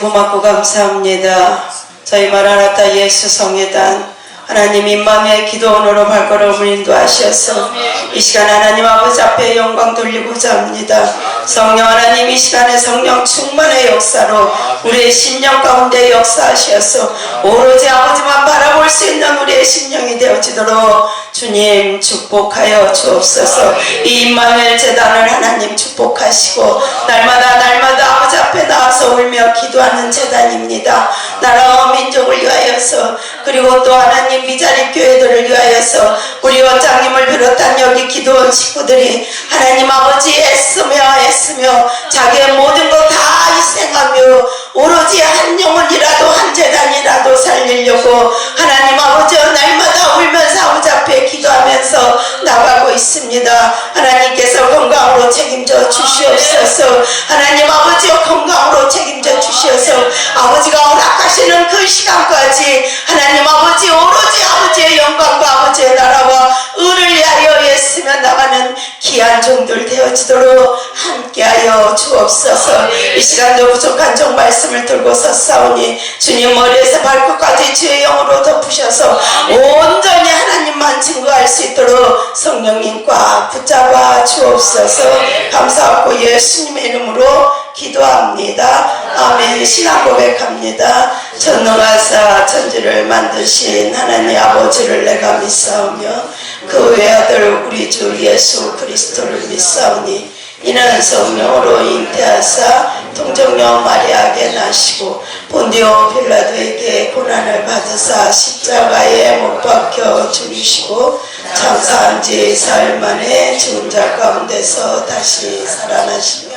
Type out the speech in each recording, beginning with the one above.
고맙고 감사합니다. 저희 마라나타 예수 성회단 하나님 임마누엘 기도원으로 발걸음을 인도하셔서 이 시간 하나님 아버지 앞에 영광 돌리고자 합니다. 성령 하나님 이 시간에 성령 충만의 역사로 우리의 심령 가운데 역사하셔서 오로지 아버지만 바라볼 수 있는 우리의 심령이 되어지도록 주님 축복하여 주옵소서. 이 임마누엘 재단을 하나님 축복하시고 날마다 아버지 앞에 나와서 울며 기도하는 재단입니다. 나라와 민족을 위하여서 그리고 또 하나님 미자립 교회들을 위하여서 우리 원장님을 비롯한 여기 기도원 식구들이 하나님 아버지 애쓰며 자기의 모든 것 다 희생하며 오로지 한 영혼이라도 한 재단이라도 살리려고 하나님 아버지 날마다 울면서 아버지 앞에 기도하면서 나가고 있습니다. 하나님께서 건강으로 책임져 주시옵소서. 하나님 아버지 건강으로 책임져 주시어서 아버지가 허락하시는 그 시간까지 하나님 아버지 오로지 아버지의 영광과 아버지의 나라와 의를 위하여 애쓰며 나가는 귀한 종들 되어지도록 함께하여 주옵소서. 이 시간도 부족한 종 말씀을 들고 섰사오니 주님 머리에서 발끝까지 주의 영으로 덮으셔서 온전히 하나님만 증거할 수 있도록 성령님 꽉 붙잡아 주옵소서. 감사하고 예수님의 이름으로 기도합니다. 아멘. 신앙 고백합니다. 전능하사 천지를 만드신 하나님 아버지를 내가 믿사오며 그 외아들 우리 주 예수 그리스도를 믿사오니 이는 성령으로 잉태하사 통정녀 마리아에게 나시고 본디오 빌라도에게 고난을 받으사 십자가에 못 박혀 죽으시고 장사한 지 사흘 만에 죽은 자 가운데서 다시 살아나시며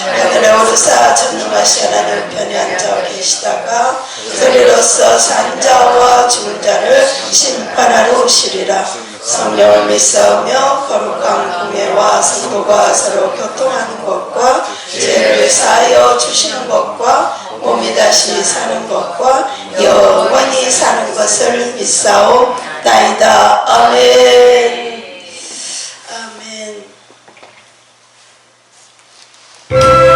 하늘에 오르사 전능하신 하나님 편에 앉아 계시다가 그리로서 산 자와 죽은 자를 심판하러 오시리라. 성령을 믿사오며 거룩한 공예와 성도가 서로 교통하는 것과 죄를 사하여 주시는 것과 몸이 다시 사는 것과 영원히 사는 것을 믿사오나이다. 아멘. Oh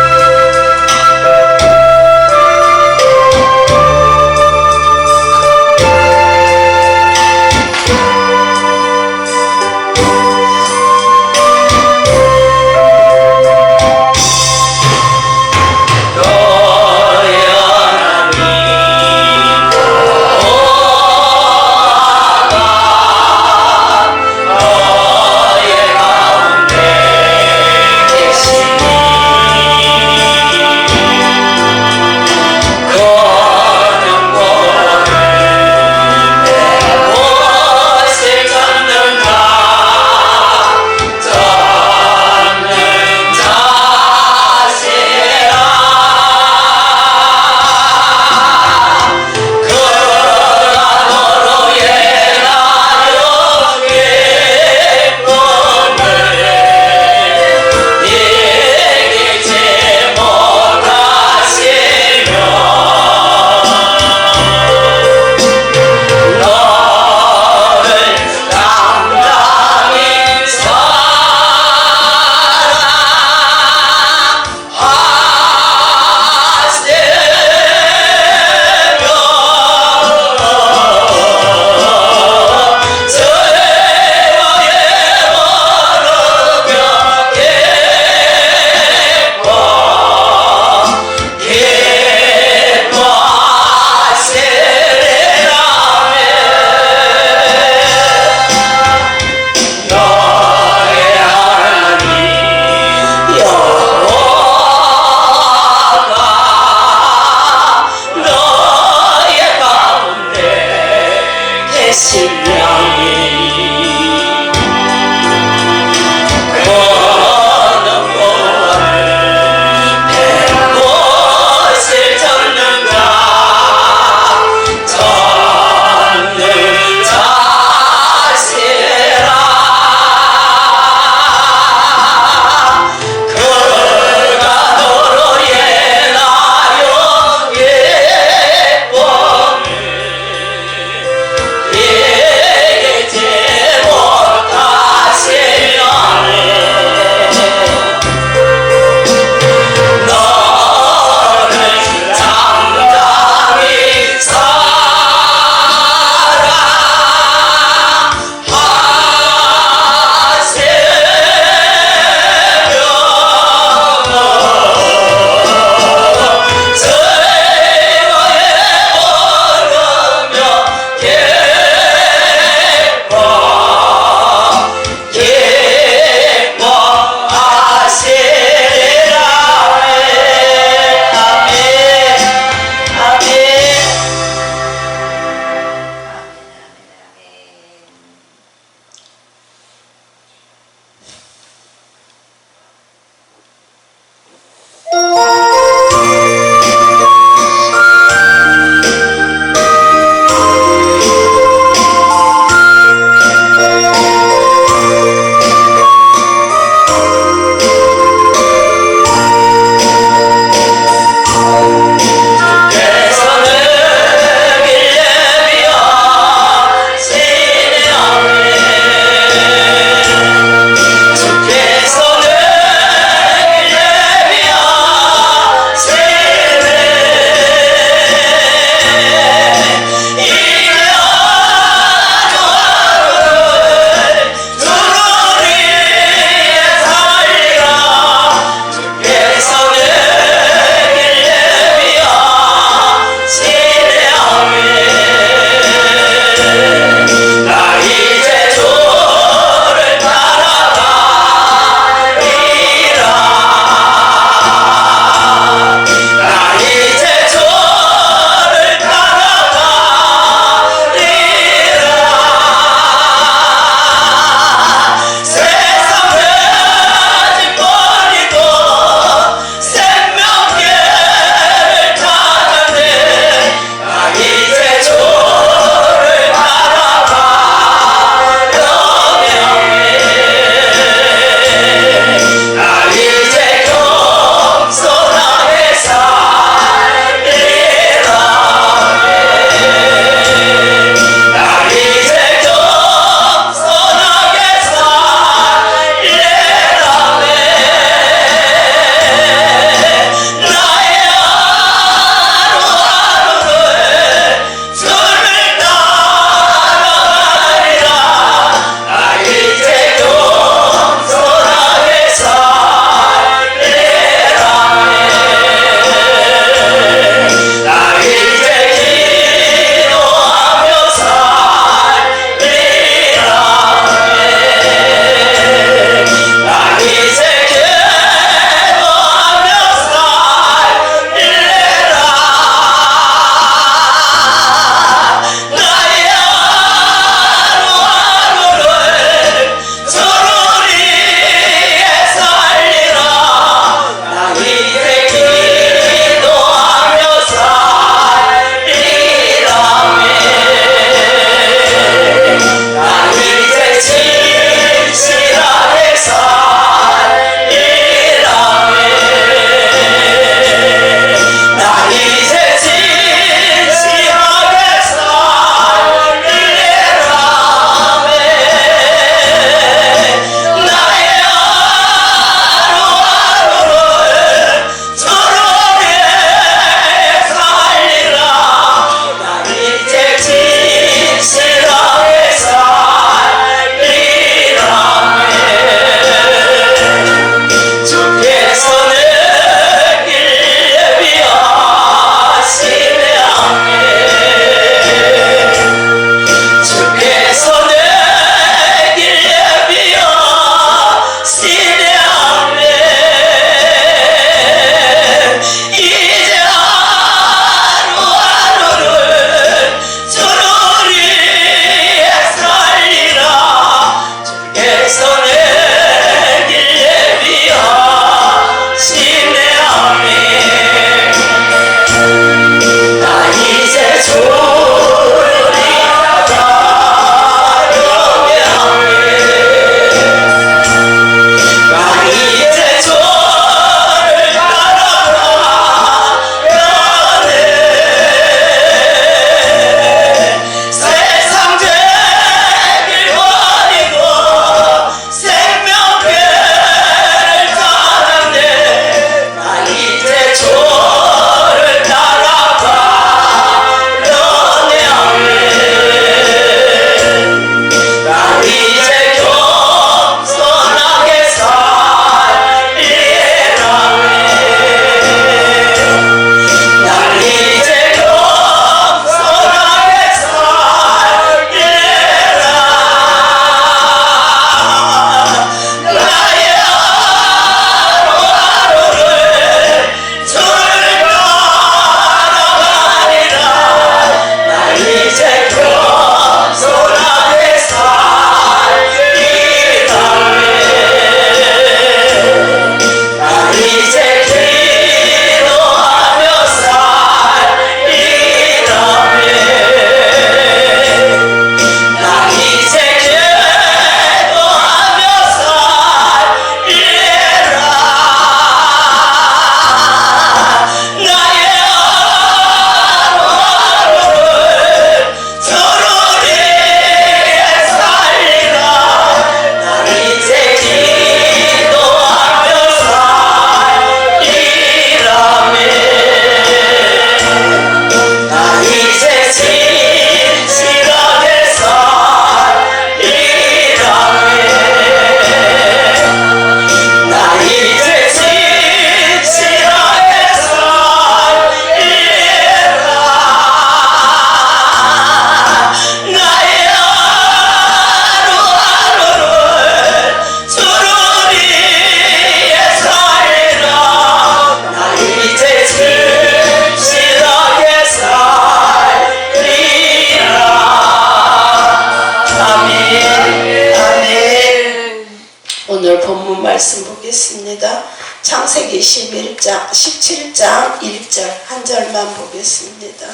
오늘 본문 말씀 보겠습니다. 창세기 17장 1절 한 절만 보겠습니다.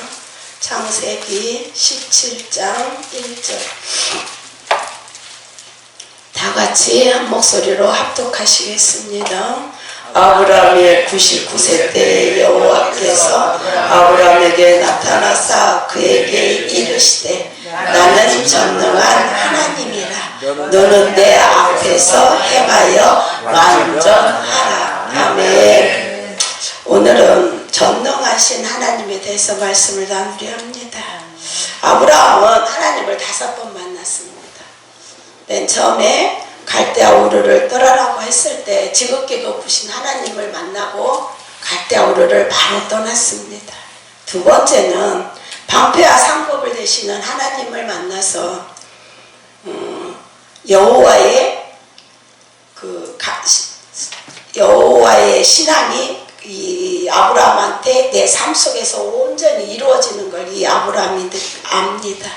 창세기 17장 1절 다 같이 한 목소리로 합독하시겠습니다. 아브라함이 99세 때 여호와께서 아브라함에게 나타나사 그에게 이르시되 나는 전능한 하나님이라. 너는 내 앞에서 행하여 완전하라. 아멘. 오늘은 전능하신 하나님에 대해서 말씀을 나누려 합니다. 아브라함은 하나님을 5번 만났습니다. 맨 처음에 갈대아 우르를 떠나라고 했을 때 지극히 높으신 하나님을 만나고 갈대아 우르를 바로 떠났습니다. 두 번째는 방패와 상급을 되시는 하나님을 만나서 여호와의 신앙이 이 아브라함한테 내 삶 속에서 온전히 이루어지는 걸 이 아브라함이 압니다.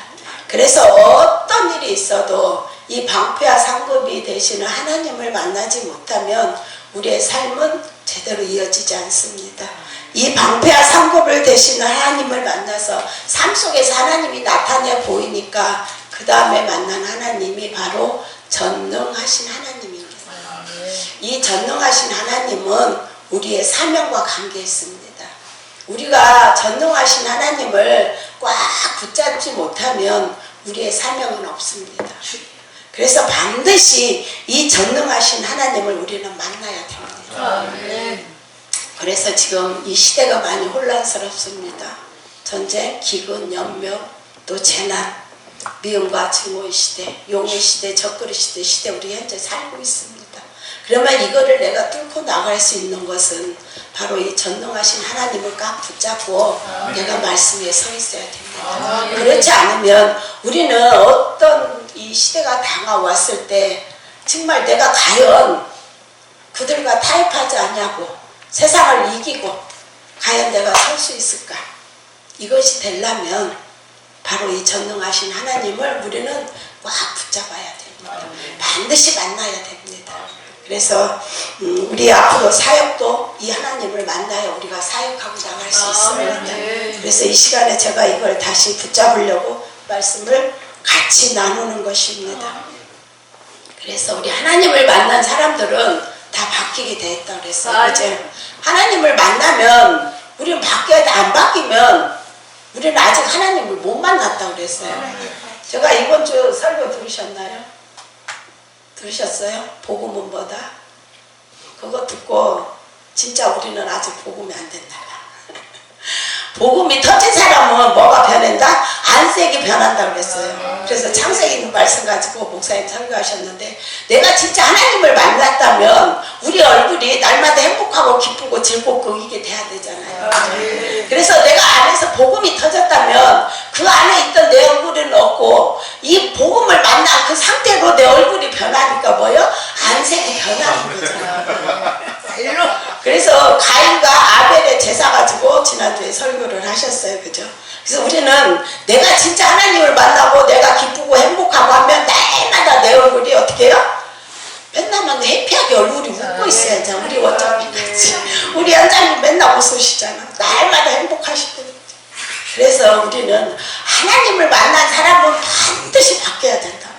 그래서 어떤 일이 있어도 이 방패와 상급이 되시는 하나님을 만나지 못하면 우리의 삶은 제대로 이어지지 않습니다. 이 방패와 상급을 되시는 하나님을 만나서 삶 속에서 하나님이 나타내 보이니까 그 다음에 만난 하나님이 바로 전능하신 하나님입니다. 이 전능하신 하나님은 우리의 사명과 관계있습니다. 우리가 전능하신 하나님을 꽉 붙잡지 못하면 우리의 사명은 없습니다. 그래서 반드시 이 전능하신 하나님을 우리는 만나야 됩니다. 그래서 지금 이 시대가 많이 혼란스럽습니다. 전쟁, 기근, 연명, 또 재난, 미움과 증오의 시대, 용의 시대, 적그리 시대 우리 현재 살고 있습니다. 그러면 이거를 내가 뚫고 나갈 수 있는 것은 바로 이 전능하신 하나님을 꽉 붙잡고 내가 말씀 위에 서 있어야 됩니다. 그렇지 않으면 우리는 어떤 이 시대가 다가왔을 때 정말 내가 과연 그들과 타협하지 않냐고 세상을 이기고 과연 내가 설 수 있을까? 이것이 되려면 바로 이 전능하신 하나님을 우리는 꽉 붙잡아야 됩니다. 반드시 만나야 됩니다. 그래서 우리 앞으로 사역도 이 하나님을 만나야 우리가 사역하고 나갈 수 있습니다. 그래서 이 시간에 제가 이걸 다시 붙잡으려고 말씀을 같이 나누는 것입니다. 그래서 우리 하나님을 만난 사람들은 다 바뀌게 돼 있다고 그랬어요. 이제 하나님을 만나면 우리는 바뀌어야 돼. 안 바뀌면 우리는 아직 하나님을 못 만났다고 그랬어요. 제가 이번 주 설교 들으셨나요? 들으셨어요? 복음문보다? 그거 듣고 진짜 우리는 아직 복음이 안 된다. 복음이 터진 사람은 뭐가 변한다? 안색이 변한다고 그랬어요. 그래서 창세기 있는 말씀 가지고 목사님 설교하셨는데 내가 진짜 하나님을 만났다면 우리 얼굴이 날마다 행복하고 기쁘고 즐겁고 이게 돼야 되잖아요. 그래서 내가 안에서 복음이 터졌다면 그 안에 있던 내 얼굴은 없고 이 복음을 만난 그 상태로 내 얼굴이 변하니까 뭐요? 안색이 변하는 거잖아요. 그래서 가인과 아벨의 제사 가지고 지난주에 설교를 하셨어요. 그죠? 그래서 우리는 내가 진짜 하나님을 만나고 내가 기쁘고 행복하고 하면 날마다 내 얼굴이 어떻게 해요? 맨날 해피하게 얼굴이 웃고 있어야죠. 우리 원장님 같이. 우리 원장님 맨날 웃으시잖아. 날마다 행복하시거든요. 그래서 우리는 하나님을 만난 사람은 반드시 바뀌어야 된다.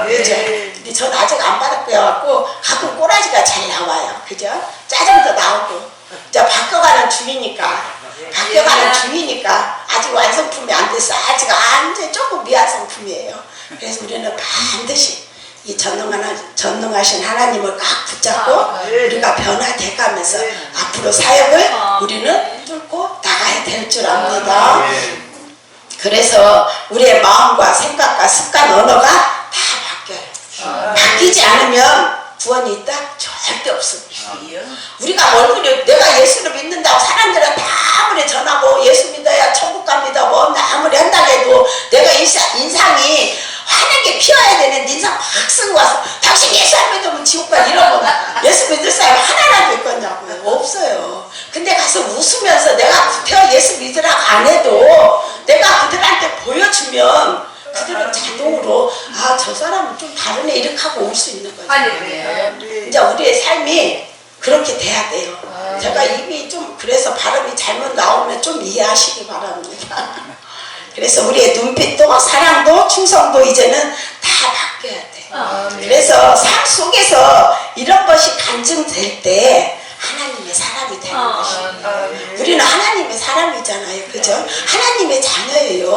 그죠? 근데 전 아직 안 바뀌어갖고 가끔 꼬라지가 잘 나와요. 그죠? 짜증도 나오고. 이제 바뀌어가는 중이니까. 아직 완성품이 안 됐어. 아직 완전 조금 미완성품이에요. 그래서 우리는 반드시 이 전능하신 하나님을 꽉 붙잡고 우리가 변화돼 가면서 앞으로 사역을 우리는 뚫고 나가야 될 줄 압니다. 그래서 우리의 마음과 생각과 습관, 언어가 다 바뀌어요. 바뀌지 않으면 구원이 있다? 절대 없습니다. 우리가 얼굴이 내가 예수를 믿는다고 사람들은 다 아무리 전하고 예수 믿어야 천국 갑니다 뭐 아무리 한다고 해도 내가 인상이 환하게 피어야 되는데 인상 확 쓰고 와서 당신 예수 안 믿으면 지옥 가 이러면 예수 믿을 사람이 하나라도 있겠냐고요. 없어요. 근데 가서 웃으면서 내가 구태여 예수 믿으라고 안 해도 내가 그들한테 보여주면 그들은 자동으로 아, 저 사람은 좀 다르네 이렇게 하고 올 수 있는 거죠. 이제 우리의 삶이 그렇게 돼야 돼요. 제가 입이 좀 그래서 발음이 잘못 나오면 좀 이해하시기 바랍니다. 그래서 우리의 눈빛도 사랑도 충성도 이제는 다 바뀌어야 돼요. 그래서 삶 속에서 이런 것이 간증될 때 하나님의 사람이 되는 것입니다. 우리는 하나님의 사람이잖아요. 그죠? 하나님의 자녀예요.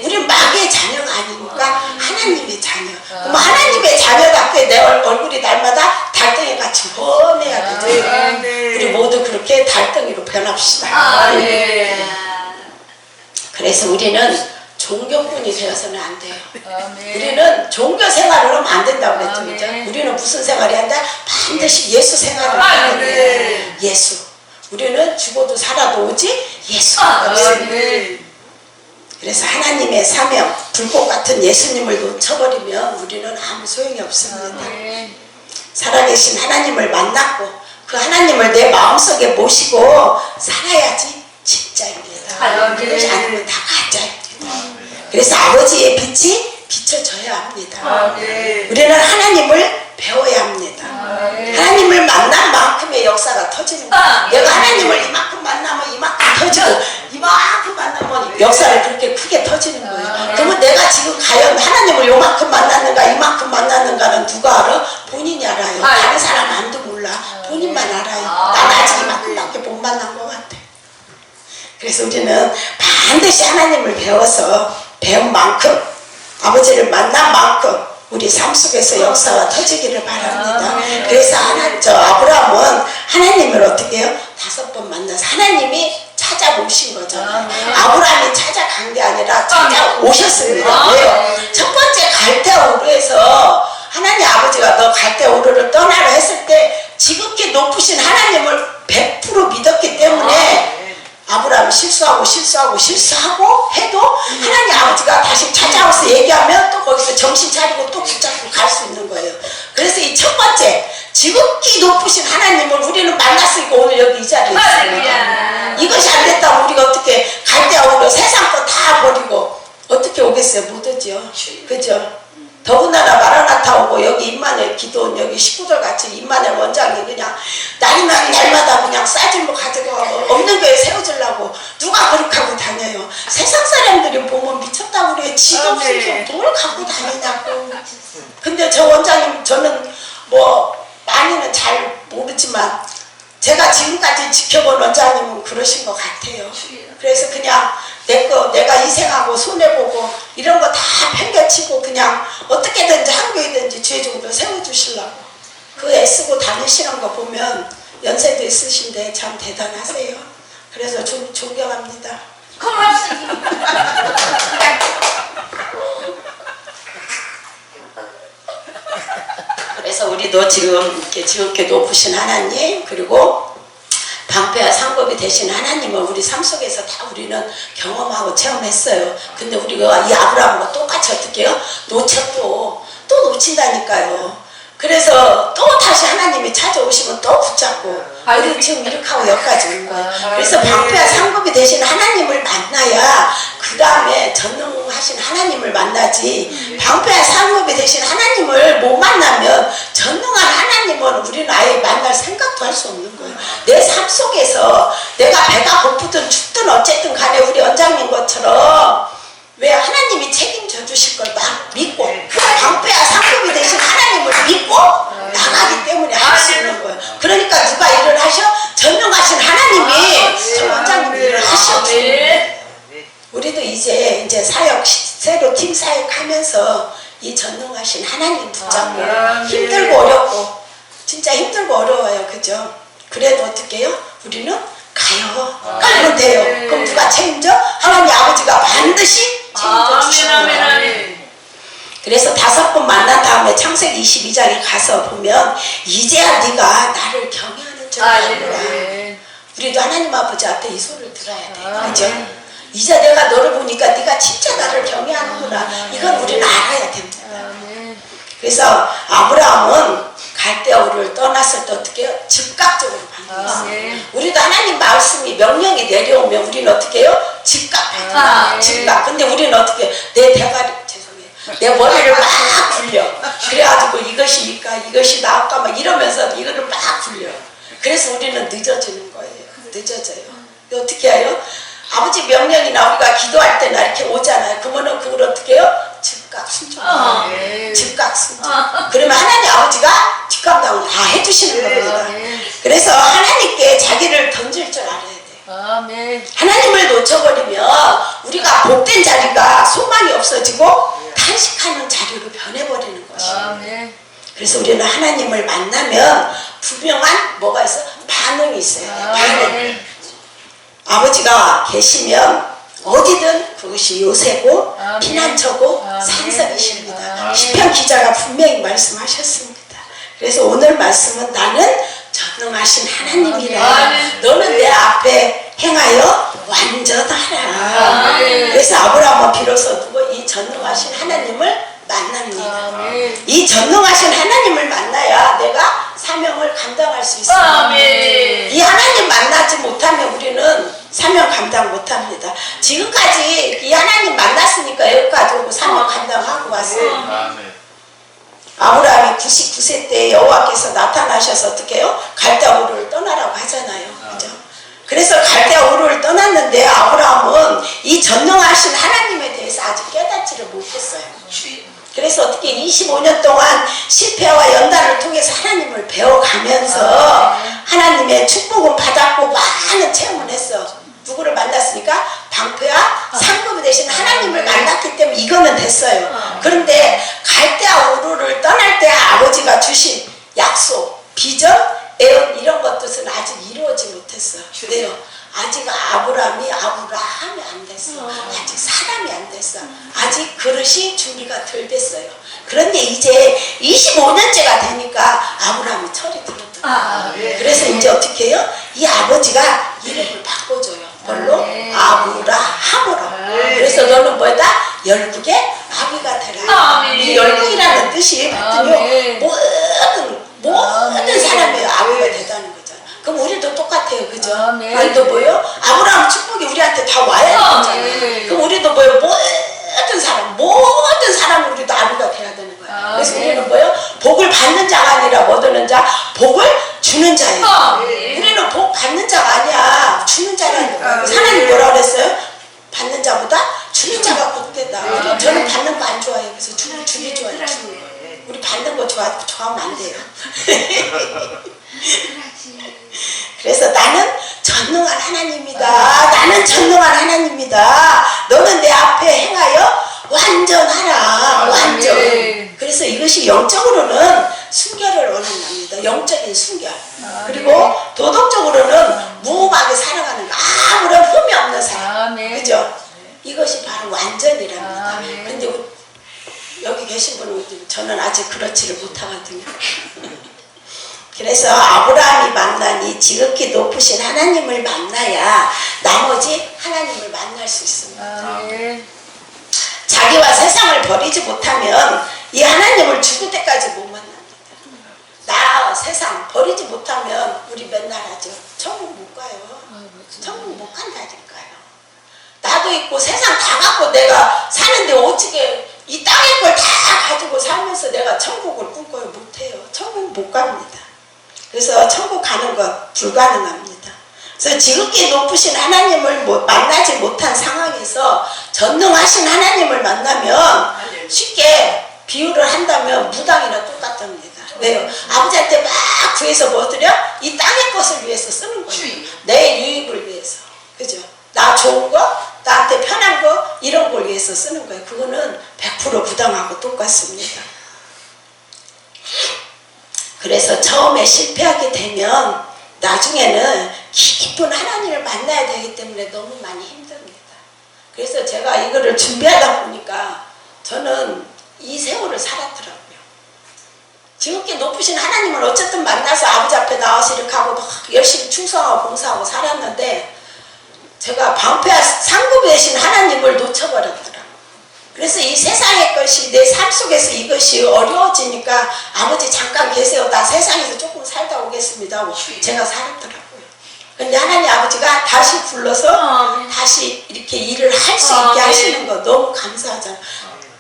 우리는 마귀의 자녀가 아니니까 하나님의 자녀. 그럼 하나님의 자녀답게 내 얼굴이 날마다 달덩이 같이 험해야 되죠. 우리 모두 그렇게 달덩이로 변합시다. 그래서 우리는 종교꾼이 되어서는 안 돼요. 우리는 종교 생활을 하면 안 된다고 그랬죠. 그죠? 우리는 무슨 생활이 한다? 반드시 예수 생활을 해야 돼요. 예수. 우리는 죽어도 살아도 오직 예수가 없습니다. 그래서 하나님의 사명, 불꽃 같은 예수님을 놓쳐버리면 우리는 아무 소용이 없습니다. 살아계신 하나님을 만났고 그 하나님을 내 마음속에 모시고 살아야지 진짜입니다. 그것이 아니면 다 가짜입니다. 그래서 아버지의 빛이 비춰져야 합니다. 우리는 하나님을 배워야 합니다. 하나님을 만난 만큼의 역사가 터지는 거예요. 내가 하나님을 이만큼 만나면 이만큼 터져, 이만큼 만나면 역사를 그렇게 크게 터지는 거예요. 그러면 내가 지금 과연 하나님을 요만큼 만났는가 이만큼 만났는가는 누가 알아? 본인이 알아요. 다른 사람 아무도 몰라. 본인만 알아요. 난 아직 이만큼밖에 못 만난 것 같아. 그래서 우리는 반드시 하나님을 배워서 배운 만큼 아버지를 만난 만큼 우리 삶 속에서 역사가 터지기를 바랍니다. 그래서 아브라함은 하나님을 어떻게 해요? 5번 만나서 하나님이 찾아오신 거죠. 아브라함이 찾아간 게 아니라 찾아오셨습니다. 왜요? 첫 번째 갈대아우르에서 하나님 아버지가 너 갈대아우르를 떠나라 했을 때 지극히 높으신 하나님을 100% 믿었기 때문에 아브라함이 실수하고 해도 하나님 아버지가 다시 찾아와서 얘기하면 또 거기서 정신 차리고 또 붙잡고 갈 수 있는 거예요. 그래서 이 첫 번째 지극히 높으신 하나님을 우리는 만났으니까 오늘 여기 이 자리에 있습니다. 이것이 안 됐다면 우리가 어떻게 갈대아우르 세상 거 다 버리고 어떻게 오겠어요? 못 오죠. 그죠? 더군다나 마라나타 오고 여기 임마누엘 기도원 여기 식구들 같이 임마누엘 원장이 그냥 날마다 그냥 싸질로 가져가고 없는 교회 세워주려고 누가 그렇게 하고 다녀요. 세상 사람들이 보면 미쳤다고 그래. 지도 없으면 뭘 갖고 다니냐고. 근데 저 원장님 저는 뭐 많이는 잘 모르지만 제가 지금까지 지켜본 원장님은 그러신 것 같아요. 그래서 그냥 내가 희생하고 손해보고 이런 거 다 팽개치고 그냥 어떻게든지 한 교회든지 주의 종도 세워주시려고 그 애쓰고 다니시는 거 보면 연세도 있으신데 참 대단하세요. 그래서 존경합니다. 그래서 우리도 지금 이렇게 지극히 높으신 하나님 그리고 방패와 상급이 되신 하나님을 우리 삶 속에서 다 우리는 경험하고 체험했어요. 근데 우리가 이 아브라함과 똑같이 어떻게 해요? 또 놓친다니까요. 그래서 또 다시 하나님이 찾아오시면 또 붙잡고 우리 지금 이렇게 하고 여기까지 온 거예요. 그래서 방패와 상급이 되신 하나님을 만나야 그 다음에 전능하신 하나님을 만나지 방패와 상급이 되신 하나님을 못 만나면 전능한 하나님은 우리는 아예 만날 생각도 할 수 없는 거예요. 내 삶 속에서 내가 배가 고프든 춥든 어쨌든 간에 우리 원장님 것처럼 왜 하나님이 책임져 주실 걸 막 믿고 방패와 상급이 되신 하나님을 믿고 나가기 때문에 할 수 있는 거예요. 그러니까 누가 일을 하셔? 전능하신 하나님이 저 원장님이 일을 하셔. 우리도 이제 사역 새로 팀 사역하면서 이 전능하신 하나님 붙잡고 힘들고 어렵고 진짜 힘들고 어려워요. 그죠? 그래도 어떻게 해요? 우리는 가요. 가면 돼요. 그럼 누가 책임져? 하나님 아버지가 반드시 책임져 주시는 거예요. 그래서 5번 만난 다음에 창세기 22장에 가서 보면 이제야 네가 나를 경외하는 줄 알아라. 우리도 하나님 아버지 앞에 이 소리를 들어야 돼. 그죠? 이제 내가 너를 보니까 네가 진짜 나를 경외하는구나. 이건 우리는 알아야 됩니다. 그래서 아브라함은 갈대아우르를 떠났을 때 어떻게 해요? 즉각적으로 반응했어요. 우리도 하나님 말씀이 명령이 내려오면 우리는 어떻게 해요? 즉각 반응. 즉각. 근데 우리는 어떻게 내 대가리 내 머리를 막 굴려. 그래가지고 이것이니까 이것이 나올까 막 이러면서 이거를 막 굴려. 그래서 우리는 늦어지는 거예요. 늦어져요. 어떻게 해요? 아버지 명령이나 우리가 기도할 때나 이렇게 오잖아요. 그러면은 그걸 어떻게 해요? 즉각 순종해요. 즉각 순종. 그러면 하나님 아버지가 뒷감당을 다 해주시는 겁니다. 그래서 하나님께 자기를 던질 줄 알아야 돼요. 아멘. 하나님을 놓쳐버리면 우리가 복된 자리가 소망이 없어지고 탄식하는 자리로 변해버리는 것이에요. 아멘. 그래서 우리는 하나님을 만나면 분명한 뭐가 있어? 반응이 있어요. 반응. 아버지가 계시면 어디든 그것이 요새고 아멘. 피난처고 아멘. 산성이십니다. 아멘. 시편 기자가 분명히 말씀하셨습니다. 그래서 오늘 말씀은 나는 전능하신 하나님이라. 아멘. 너는 내 앞에 행하여 완전하라. 아멘. 그래서 아브라함은 비로소 누구 이 전능하신 하나님을 만납니다. 아멘. 이 전능하신 하나님을 만나야 내가 사명을 감당할 수 있습니다. 아멘. 이 하나님 만나지 못하면 우리는 사명 감당 못합니다. 지금까지 이 하나님 만났으니까 여기까지 오고 사명 감당하고 왔어요. 아멘. 아브라함이 99세 때 여호와께서 나타나셔서 어떻게 해요? 갈대아 우르를 떠나라고 하잖아요. 그죠? 그래서 갈대아 우르를 떠났는데 아브라함은 이 전능하신 하나님에 대해서 아직 깨닫지를 못했어요. 그래서 어떻게 25년 동안 실패와 연단을 통해서 하나님을 배워가면서 하나님의 축복을 받았고 많은 체험을 했어. 누구를 만났으니까 방패와 상급이 되신 하나님을 만났기 때문에 이거는 됐어요. 그런데 갈대아 우르를 떠날 때 아버지가 주신 약속, 비전, 애언 이런 것들은 아직 이루어지 못했어. 왜요? 아직 아브라함이 안 됐어. 아직 사람이 안 됐어. 아직 그릇이 준비가 덜 됐어요. 그런데 이제 25년째가 되니까 아브라함이 철이 들었다. 그래서 이제 어떻게 해요? 이 아버지가 이름을 바꿔줘요. 뭘로? 아브라함으로. 그래서 너는 뭐다? 열국의 아비가 되라. 이 열국이라는 뜻이 봤더니 모든 사람의 아비가 되다는 거잖아. 그럼 우리도 똑같아요. 그죠? 아멘. 우리도 뭐요? 아브라함 축복이 우리한테 다 와야 되잖아요. 그럼 우리도 뭐요? 모든 사람 우리도 아비가 돼야 되는 거예요. 그래서 우리는 뭐요? 복을 받는 자가 아니라 뭐 드는 자? 복을 주는 자예요. 우리는 복 받는 자가 아니야. 주는 자라는 거예요. 하나님 뭐라 그랬어요? 받는 자보다 주는 자가 복되다. 저는 받는 거 안 좋아해요. 그래서 주기 좋아해요. 주는 거. 우리 받는 거 좋아하면 안 돼요. 그래서 나는 전능한 하나님이다. 나는 전능한 하나님이다. 너는 내 앞에 행하여 완전하라. 완전. 그래서 이것이 영적으로는 순결을 원한답니다. 영적인 순결. 그리고 도덕적으로는 무음하게 살아가는 거. 아무런 흠이 없는 사람. 그죠? 이것이 바로 완전이랍니다. 근데 여기 계신 분은 저는 아직 그렇지를 못하거든요. 그래서 아브라함이 만난 이 지극히 높으신 하나님을 만나야 나머지 하나님을 만날 수 있습니다. 자기와 세상을 버리지 못하면 이 하나님을 죽을 때까지 못 만납니다. 나 세상 버리지 못하면 우리 맨날 하죠. 천국 못 가요. 천국 못 간다니까요. 나도 있고 세상 다 갖고 내가 사는데 어떻게 이 땅의 걸 다 가지고 살면서 내가 천국을 꿈꿔요? 못해요. 천국 못 갑니다. 그래서 천국 가는 것 불가능합니다. 그래서 지극히 높으신 하나님을 만나지 못한 상황에서 전능하신 하나님을 만나면 쉽게 비유를 한다면 무당이나 똑같답니다. 왜요? 아버지한테 막 구해서 뭐 드려? 이 땅의 것을 위해서 쓰는 거예요. 내 유익을 위해서. 그죠? 나 좋은 거, 나한테 편한 거 이런 걸 위해서 쓰는 거예요. 그거는 100% 부당하고 똑같습니다. 그래서 처음에 실패하게 되면 나중에는 깊은 하나님을 만나야 되기 때문에 너무 많이 힘듭니다. 그래서 제가 이거를 준비하다 보니까 저는 이 세월을 살았더라고요. 지극히 높으신 하나님을 어쨌든 만나서 아버지 앞에 나와서 이렇게 하고 막 열심히 충성하고 봉사하고 살았는데 제가 방패와 상급이 되신 하나님을 놓쳐버렸더라고요. 그래서 이 세상의 것이 내 삶 속에서 이것이 어려워지니까 아버지 잠깐 계세요. 나 세상에서 조금 살다 오겠습니다 하고 제가 살았더라고요. 근데 하나님 아버지가 다시 불러서 다시 이렇게 일을 할 수 있게 하시는 거 너무 감사하잖아요.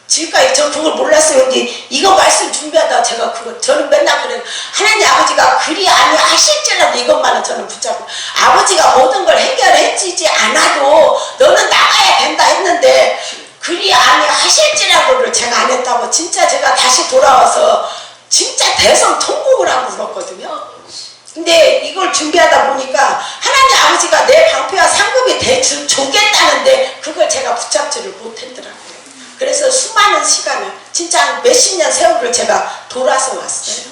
지금까지 저 그걸 몰랐어요. 근데 이거 말씀 준비하다가 제가 저는 맨날 그래요. 하나님 아버지가 그리 아니하실지라도 이것만은 저는 붙잡고, 아버지가 모든 걸 해결해주지 않아도 너는 나가야 된다 했는데 그리 아니하실지라도를 제가 안 했다고. 진짜 제가 다시 돌아와서 진짜 대성통곡을 하고 울었거든요. 근데 이걸 준비하다 보니까 하나님 아버지가 내 방패와 상급이 주겠다는데 그걸 제가 붙잡지를 못했더라고요. 그래서 수많은 시간을, 진짜 몇십 년 세월을 제가 돌아서 왔어요.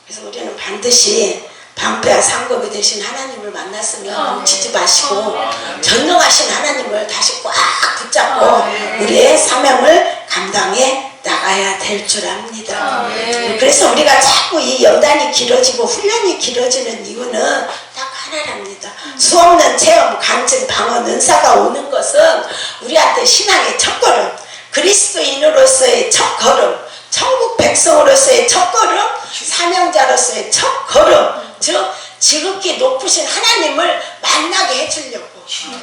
그래서 우리는 반드시 방패와 상급이 되신 하나님을 만났으면 멈추지 마시고 전능하신 하나님을 다시 꽉 붙잡고 우리의 사명을 감당해 나가야 될 줄 압니다. 그래서 우리가 자꾸 이 연단이 길어지고 훈련이 길어지는 이유는 딱 하나랍니다. 수없는 체험, 간증, 방언, 은사가 오는 것은 우리한테 신앙의 첫걸음, 그리스도인으로서의 첫걸음, 천국 백성으로서의 첫걸음, 사명자로서의 첫걸음, 즉 지극히 높으신 하나님을 만나게 해주려고,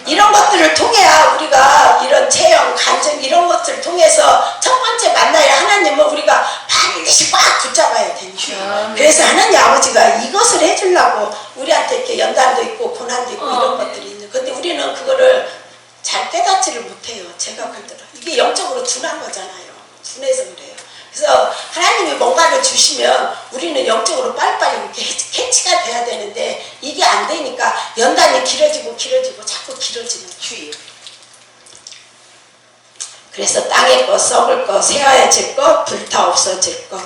이런 것들을 통해야 우리가 이런 체험, 간증 이런 것들을 통해서 첫 번째 만나야 하나님을 우리가 반드시 꽉 붙잡아야 되니까. 그래서 하나님 아버지가 이것을 해주려고 우리한테 이렇게 연단도 있고 고난도 있고 이런 것들이 있는. 근데 우리는 그거를 잘 깨닫지를 못해요. 제가 그러더라. 이게 영적으로 둔한 거잖아요. 둔해서 그래요. 그래서 하나님이 뭔가를 주시면 우리는 영적으로 빨리빨리 이렇게 캐치가 돼야 되는데 이게 안 되니까 연단이 길어지고 자꾸 길어지는 주의. 그래서 땅의 것, 썩을 것, 새하얘질 것, 불타 없어질 것,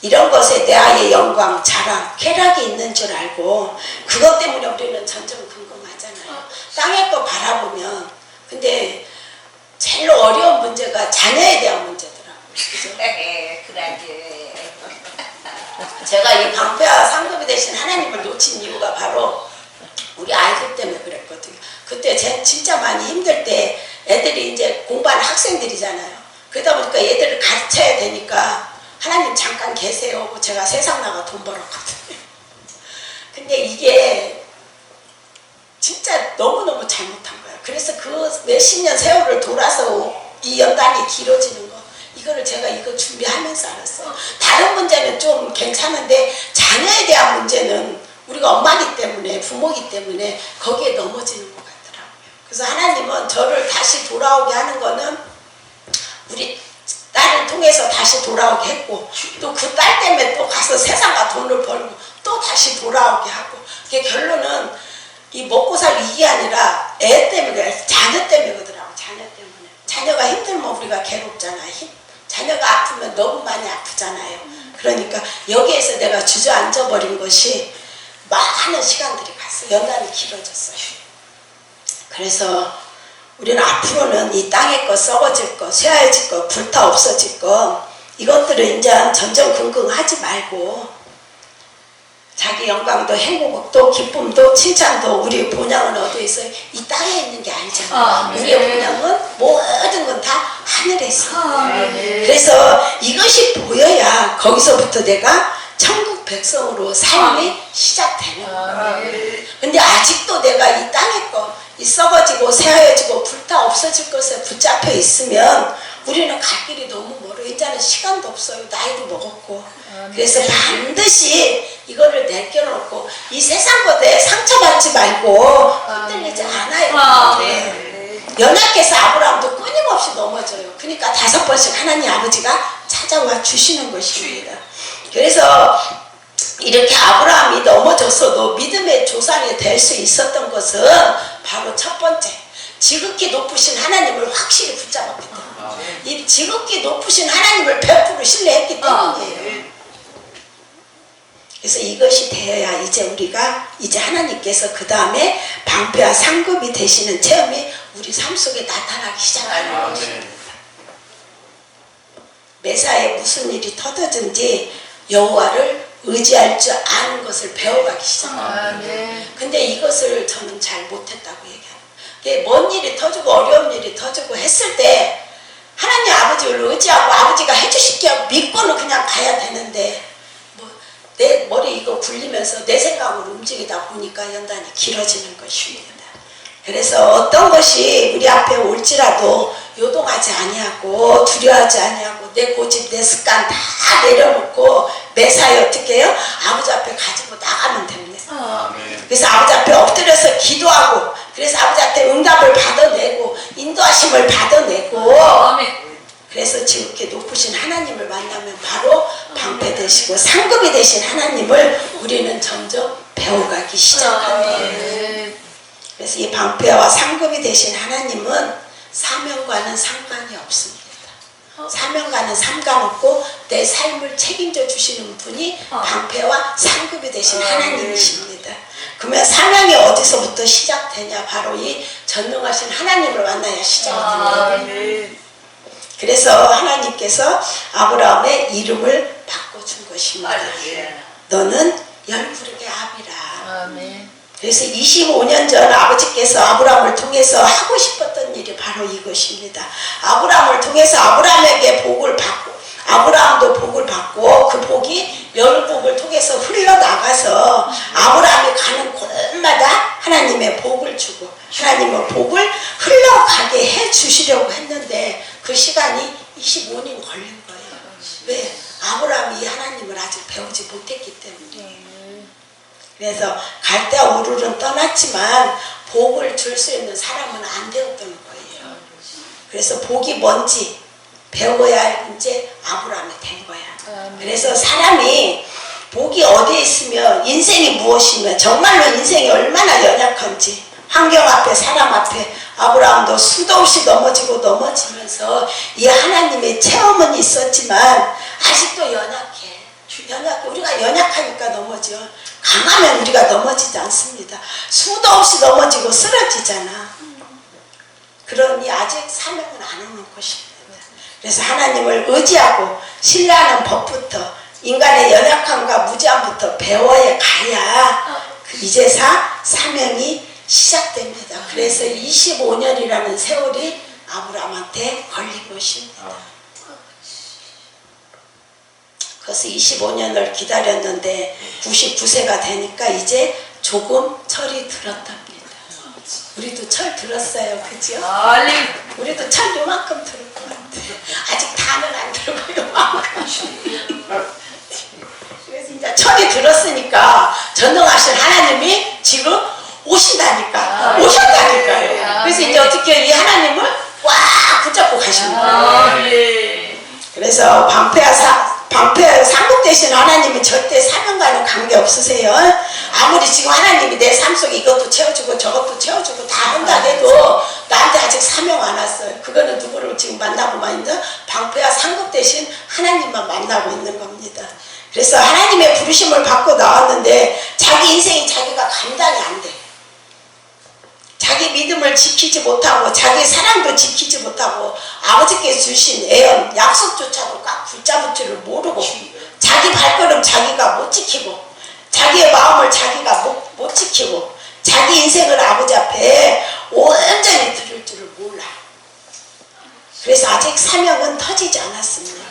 이런 것에 대하여 영광, 자랑, 쾌락이 있는 줄 알고 그것 때문에 우리는 전전긍긍하잖아요. 땅의 것 바라보면. 근데 제일 어려운 문제가 자녀에 대한 문제더라고요. 그죠? 제가 이 방패와 상급이 되신 하나님을 놓친 이유가 바로 우리 아이들 때문에 그랬거든요. 그때 진짜 많이 힘들 때 애들이 이제 공부하는 학생들이잖아요. 그러다 보니까 얘들을 가르쳐야 되니까 하나님 잠깐 계세요 하고 제가 세상 나가 돈 벌었거든요. 근데 이게 진짜 너무너무 잘못한 거예요. 그래서 그 몇십 년 세월을 돌아서 이 연단이 길어지는 거, 이거를 제가 이거 준비하면서 알았어요. 다른 문제는 좀 괜찮은데 자녀에 대한 문제는 우리가 엄마기 때문에, 부모기 때문에 거기에 넘어지는 것 같더라고요. 그래서 하나님은 저를 다시 돌아오게 하는 거는 우리 딸을 통해서 다시 돌아오게 했고, 또 그 딸 때문에 또 가서 세상과 돈을 벌고 또 다시 돌아오게 하고, 그게 결론은 이 먹고 살 이게 아니라 애 때문에, 자녀 때문에 그러더라고요. 자녀 때문에. 자녀가 힘들면 우리가 괴롭잖아요. 자녀가 아프면 너무 많이 아프잖아요. 그러니까 여기에서 내가 주저앉아 버린 것이 많은 시간들이 갔어요. 연단이 길어졌어요. 그래서 우리는 앞으로는 이 땅의 것, 썩어질 것, 쇠하여질 것, 불타 없어질 것, 이것들을 이제 전전긍긍하지 말고 자기 영광도 행복도 기쁨도 칭찬도 우리의 본향은 어디에 있어요? 이 땅에 있는 게 아니잖아요. 우리의 본향은 모든 건 다 하늘에 있어요. 그래서 이것이 보여야 거기서부터 내가 천국 백성으로 삶이 시작되는 거예요. 근데 아직도 내가 이 땅의 것, 이 썩어지고 새하얘지고 불타 없어질 것에 붙잡혀 있으면 우리는 갈 길이 너무 멀어요. 이제는 시간도 없어요. 나이도 먹었고. 그래서 반드시 이거를 내껴놓고 이 세상 것에 상처받지 말고 흔들리지 않아요. 연약해서 아브라함도 끊임없이 넘어져요. 그러니까 5번씩 하나님 아버지가 찾아와 주시는 것입니다. 그래서 이렇게 아브라함이 넘어졌어도 믿음의 조상이 될 수 있었던 것은 바로 첫 번째, 지극히 높으신 하나님을 확실히 붙잡았기 때문에, 이 지극히 높으신 하나님을 100% 신뢰했기 때문이에요. 그래서 이것이 되어야 이제 우리가, 이제 하나님께서 그 다음에 방패와 상급이 되시는 체험이 우리 삶 속에 나타나기 시작하는 것입니다. 매사에 무슨 일이 터졌든지 여호와를 의지할 줄 아는 것을 배워가기 시작합니다. 근데 이것을 저는 잘 못했다고 얘기합니다. 먼 일이 터지고 어려운 일이 터지고 했을 때 하나님 아버지를 의지하고 아버지가 해주실게요 믿고는 그냥 가야 되는데, 내 머리 이거 굴리면서 내 생각으로 움직이다 보니까 연단이 길어지는 것입니다. 그래서 어떤 것이 우리 앞에 올지라도 요동하지 아니하고 두려워하지 아니하고 내 고집 내 습관 다 내려놓고 매사에 어떻게 해요? 아버지 앞에 가지고 나가면 됩니다. 그래서 아버지 앞에 엎드려서 기도하고 그래서 아버지한테 응답을 받아내고 인도하심을 받아내고 그래서 지극히 높으신 하나님을 만나면 바로 방패 되시고 상급이 되신 하나님을 우리는 점점 배워가기 시작합니다. 그래서 이 방패와 상급이 되신 하나님은 사명과는 상관이 없습니다. 사명과는 상관없고 내 삶을 책임져 주시는 분이 방패와 상급이 되신 하나님이십니다. 그러면 사명이 어디서부터 시작되냐? 바로 이 전능하신 하나님을 만나야 시작이 됩니다. 그래서 하나님께서 아브라함의 이름을 바꿔준 것입니다. 너는 열부르게 아비라. 그래서 25년 전 아버지께서 아브라함을 통해서 하고 싶었던 일이 바로 이것입니다. 아브라함을 통해서 아브라함에게 복을 받고 아브라함도 복을 받고 그 복이 열복을 통해서 흘러나가서 아브라함이 가는 곳마다 하나님의 복을 주고 하나님의 복을 흘러가게 해주시려고 했는데 그 시간이 25년 걸린 거예요. 왜? 아브라함이 이 하나님을 아직 배우지 못했기 때문에. 그래서 갈대아 우르는 떠났지만 복을 줄 수 있는 사람은 안 되었던 거예요. 그래서 복이 뭔지 배워야 이제 아브라함이 된 거야. 그래서 사람이 복이 어디에 있으면 인생이 무엇이며 정말로 인생이 얼마나 연약한지 환경 앞에 사람 앞에 아브라함도 수도 없이 넘어지면서 이 하나님의 체험은 있었지만 아직도 연약해. 우리가 연약하니까 넘어져. 강하면 우리가 넘어지지 않습니다. 수도 없이 넘어지고 쓰러지잖아. 그러니 아직 사명은 안 오는 것입니다. 그래서 하나님을 의지하고 신뢰하는 법부터 인간의 연약함과 무지함부터 배워야 가야 이제사 사명이 시작됩니다. 그래서 25년이라는 세월이 아브라함한테 걸린 것입니다. 그래서 25년을 기다렸는데 99세가 되니까 이제 조금 철이 들었답니다. 우리도 철 들었어요. 그죠? 우리도 철 요만큼 들을 것 같아. 아직 다는 안 들고 요만큼. 그래서 이제 철이 들었으니까 전능하신 하나님이 지금 오신다니까. 오셨다니까요. 그래서 이제 어떻게 이 하나님을 꽉 붙잡고 가십니다. 그래서 방패 상급 되신 하나님이 절대 사명과는 관계 없으세요. 아무리 지금 하나님이 내 삶 속에 이것도 채워주고 저것도 채워주고 다 한다 해도 나한테 아직 사명 안 왔어요. 그거는 누구를 지금 만나고만 있는 방패와 상급 되신 하나님만 만나고 있는 겁니다. 그래서 하나님의 부르심을 받고 나왔는데 자기 인생이 자기가 감당이 안 돼. 자기 믿음을 지키지 못하고 자기 사랑도 지키지 못하고 아버지께 주신 애언 약속조차도 꽉 붙잡을 모르고 자기 발걸음 자기가 못 지키고 자기의 마음을 자기가 못 지키고 자기 인생을 아버지 앞에 온전히 드릴 줄을 몰라. 그래서 아직 사명은 터지지 않았습니다.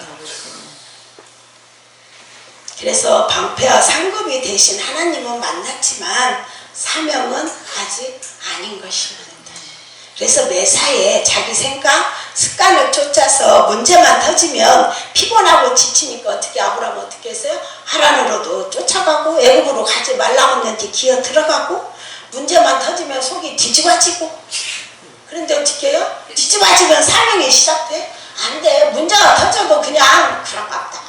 그래서 방패와 상급이 되신 하나님은 만났지만 사명은 아직 아닌 것입니다. 그래서 매사에 자기 생각, 습관을 쫓아서 문제만 터지면 피곤하고 지치니까 어떻게 아브라함 어떻게 했어요? 하란으로도 쫓아가고 애굽으로 가지 말라고 했는데 기어 들어가고 문제만 터지면 속이 뒤집어지고 그런데 어떻게 해요? 뒤집어지면 사명이 시작돼? 안 돼. 문제가 터져도 그냥 그런가 보다.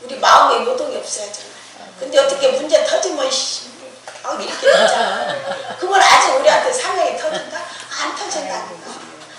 우리 마음에 요동이 없어야잖아. 근데 어떻게 문제 터지면 이렇게 되잖아. 그걸 아직 우리한테 사명이 터진다? 안 터진다니까.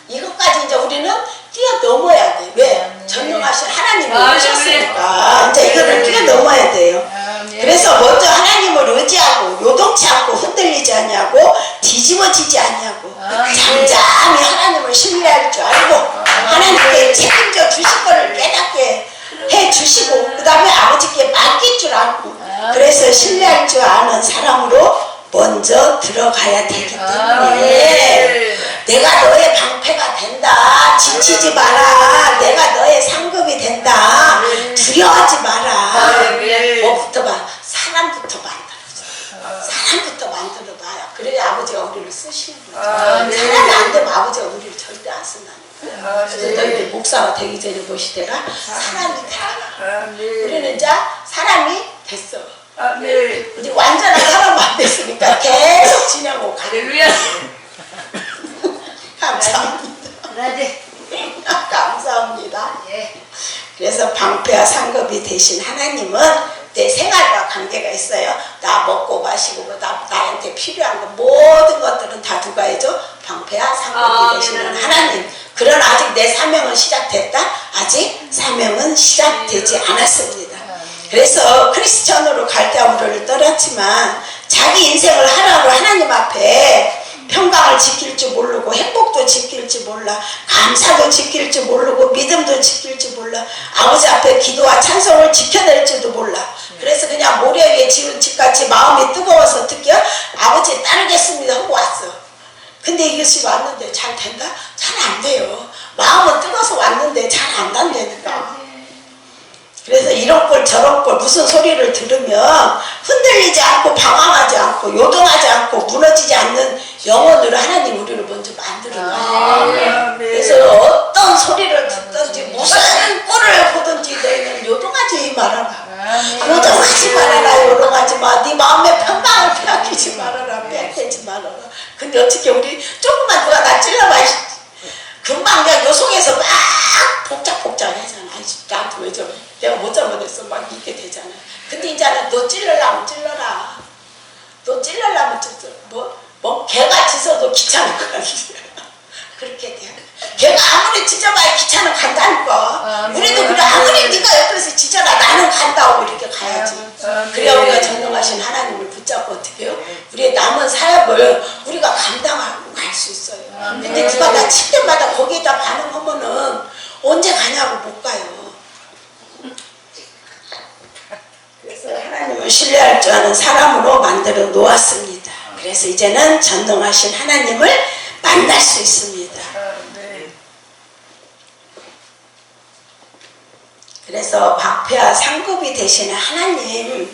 이것까지 이제 우리는 뛰어넘어야 돼. 왜? 전능하신 하나님이 오셨으니까 이제 이거를 뛰어넘어야 돼요. 그래서 먼저 하나님을 의지하고 요동치 않고 흔들리지 않냐고 뒤집어지지 않냐고 잠잠히 하나님을 신뢰할 줄 알고 하나님께 책임져 주실 거를 깨닫게 해주시고 그 다음에 아버지께 맡길 줄 알고 그래서 신뢰할 줄 아는 사람으로 먼저 들어가야 되기 때문에 내가 너의 방패가 된다. 지치지 마라. 내가 너의 상급이 된다. 두려워하지 마라. 뭐부터 봐? 사람부터 만들어줘. 사람부터 만들어봐요. 그래야 아버지가 우리를 쓰시는 거죠. 사람이 안 되면 아버지가 우리를 절대 안 쓴다니까. 그래서 목사가 되기 전에 무엇이되라? 사람이 되라. 우리는 이제 사람이 됐어. 우리 완전한 사람 안 됐으니까 계속 지내고 가. 감사합니다. 감사합니다. 그래서 방패와 상급이 되신 하나님은 내 생활과 관계가 있어요. 나 먹고 마시고 나한테 필요한 거 모든 것들은 다 누가 해줘? 방패와 상급이 되시는 하나님. 그러나 아직 내 사명은 시작됐다? 아직 사명은 시작되지 않았습니다. 그래서 크리스천으로 갈대아무를 떨었지만 자기 인생을 하나로 하나님 앞에 평강을 지킬 줄 모르고 행복도 지킬 줄 몰라, 감사도 지킬 줄 모르고 믿음도 지킬 줄 몰라, 아버지 앞에 기도와 찬송을 지켜낼 줄도 몰라. 그래서 그냥 모래 위에 지은 집같이 마음이 뜨거워서 어떻게요? 아버지 따르겠습니다 하고 왔어. 근데 이것이 왔는데 잘 된다? 잘 안 돼요. 마음은 뜨거워서 왔는데 잘 안 된다니까. 그래서 이런 꼴 저런 꼴 무슨 소리를 들으면 흔들리지 않고 방황하지 않고 요동하지 않고 무너지지 않는 영혼으로 하나님 우리를 먼저 만들어놔요. 그래서 어떤 소리를 듣든지 무슨 꼴을 보든지 너희는 요동하지 말아라. 요동하지 말아라. 요동하지 마. 네 마음의 평강을 빼앗기지 말아라. 빼앗기지 말아라. 근데 어떻게 우리 조금만 누가 나 찔러봐. 금방 그냥 요 속에서 막 복잡하잖아. 나한테 왜 저래? 내가 못 잘못했어. 막 이렇게 되잖아. 근데 이제는 너 찔러라면 찔러라. 너 찔러라면 뭐 개가 짖어도 귀찮은 거야. 그렇게 돼. 걔가 아무리 짖어봐야 귀찮은 간다니까. 우리도 그래. 아무리 네가 옆에서 짖어라 나는 간다고 이렇게 가야지. 그래야 우리가 전능하신 하나님을 붙잡고 어떻게 해요? 우리의 남은 사역을 우리가 감당하고 갈 수 있어요. 근데 누가 나 칠 때마다 거기에다 반응하면은 언제 가냐고 못 가요. 그래서 하나님을 신뢰할 줄 아는 사람으로 만들어 놓았습니다. 그래서 이제는 전능하신 하나님을 만날 수 있습니다. 그래서 방패와 상급이 되시는 하나님을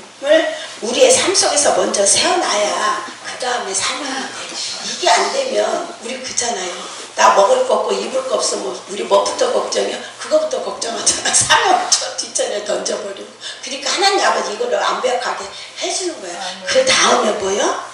우리의 삶 속에서 먼저 세워놔야 그 다음에 사명이 돼. 이게 안 되면 우리 그잖아요. 나 먹을 거 없고 입을 거 없으면 우리 뭐부터 걱정해요? 그거부터 걱정하잖아. 사명을 뒷전에 던져버리고. 그러니까 하나님 아버지 이거를 완벽하게 해주는 거야. 그 다음에 뭐요?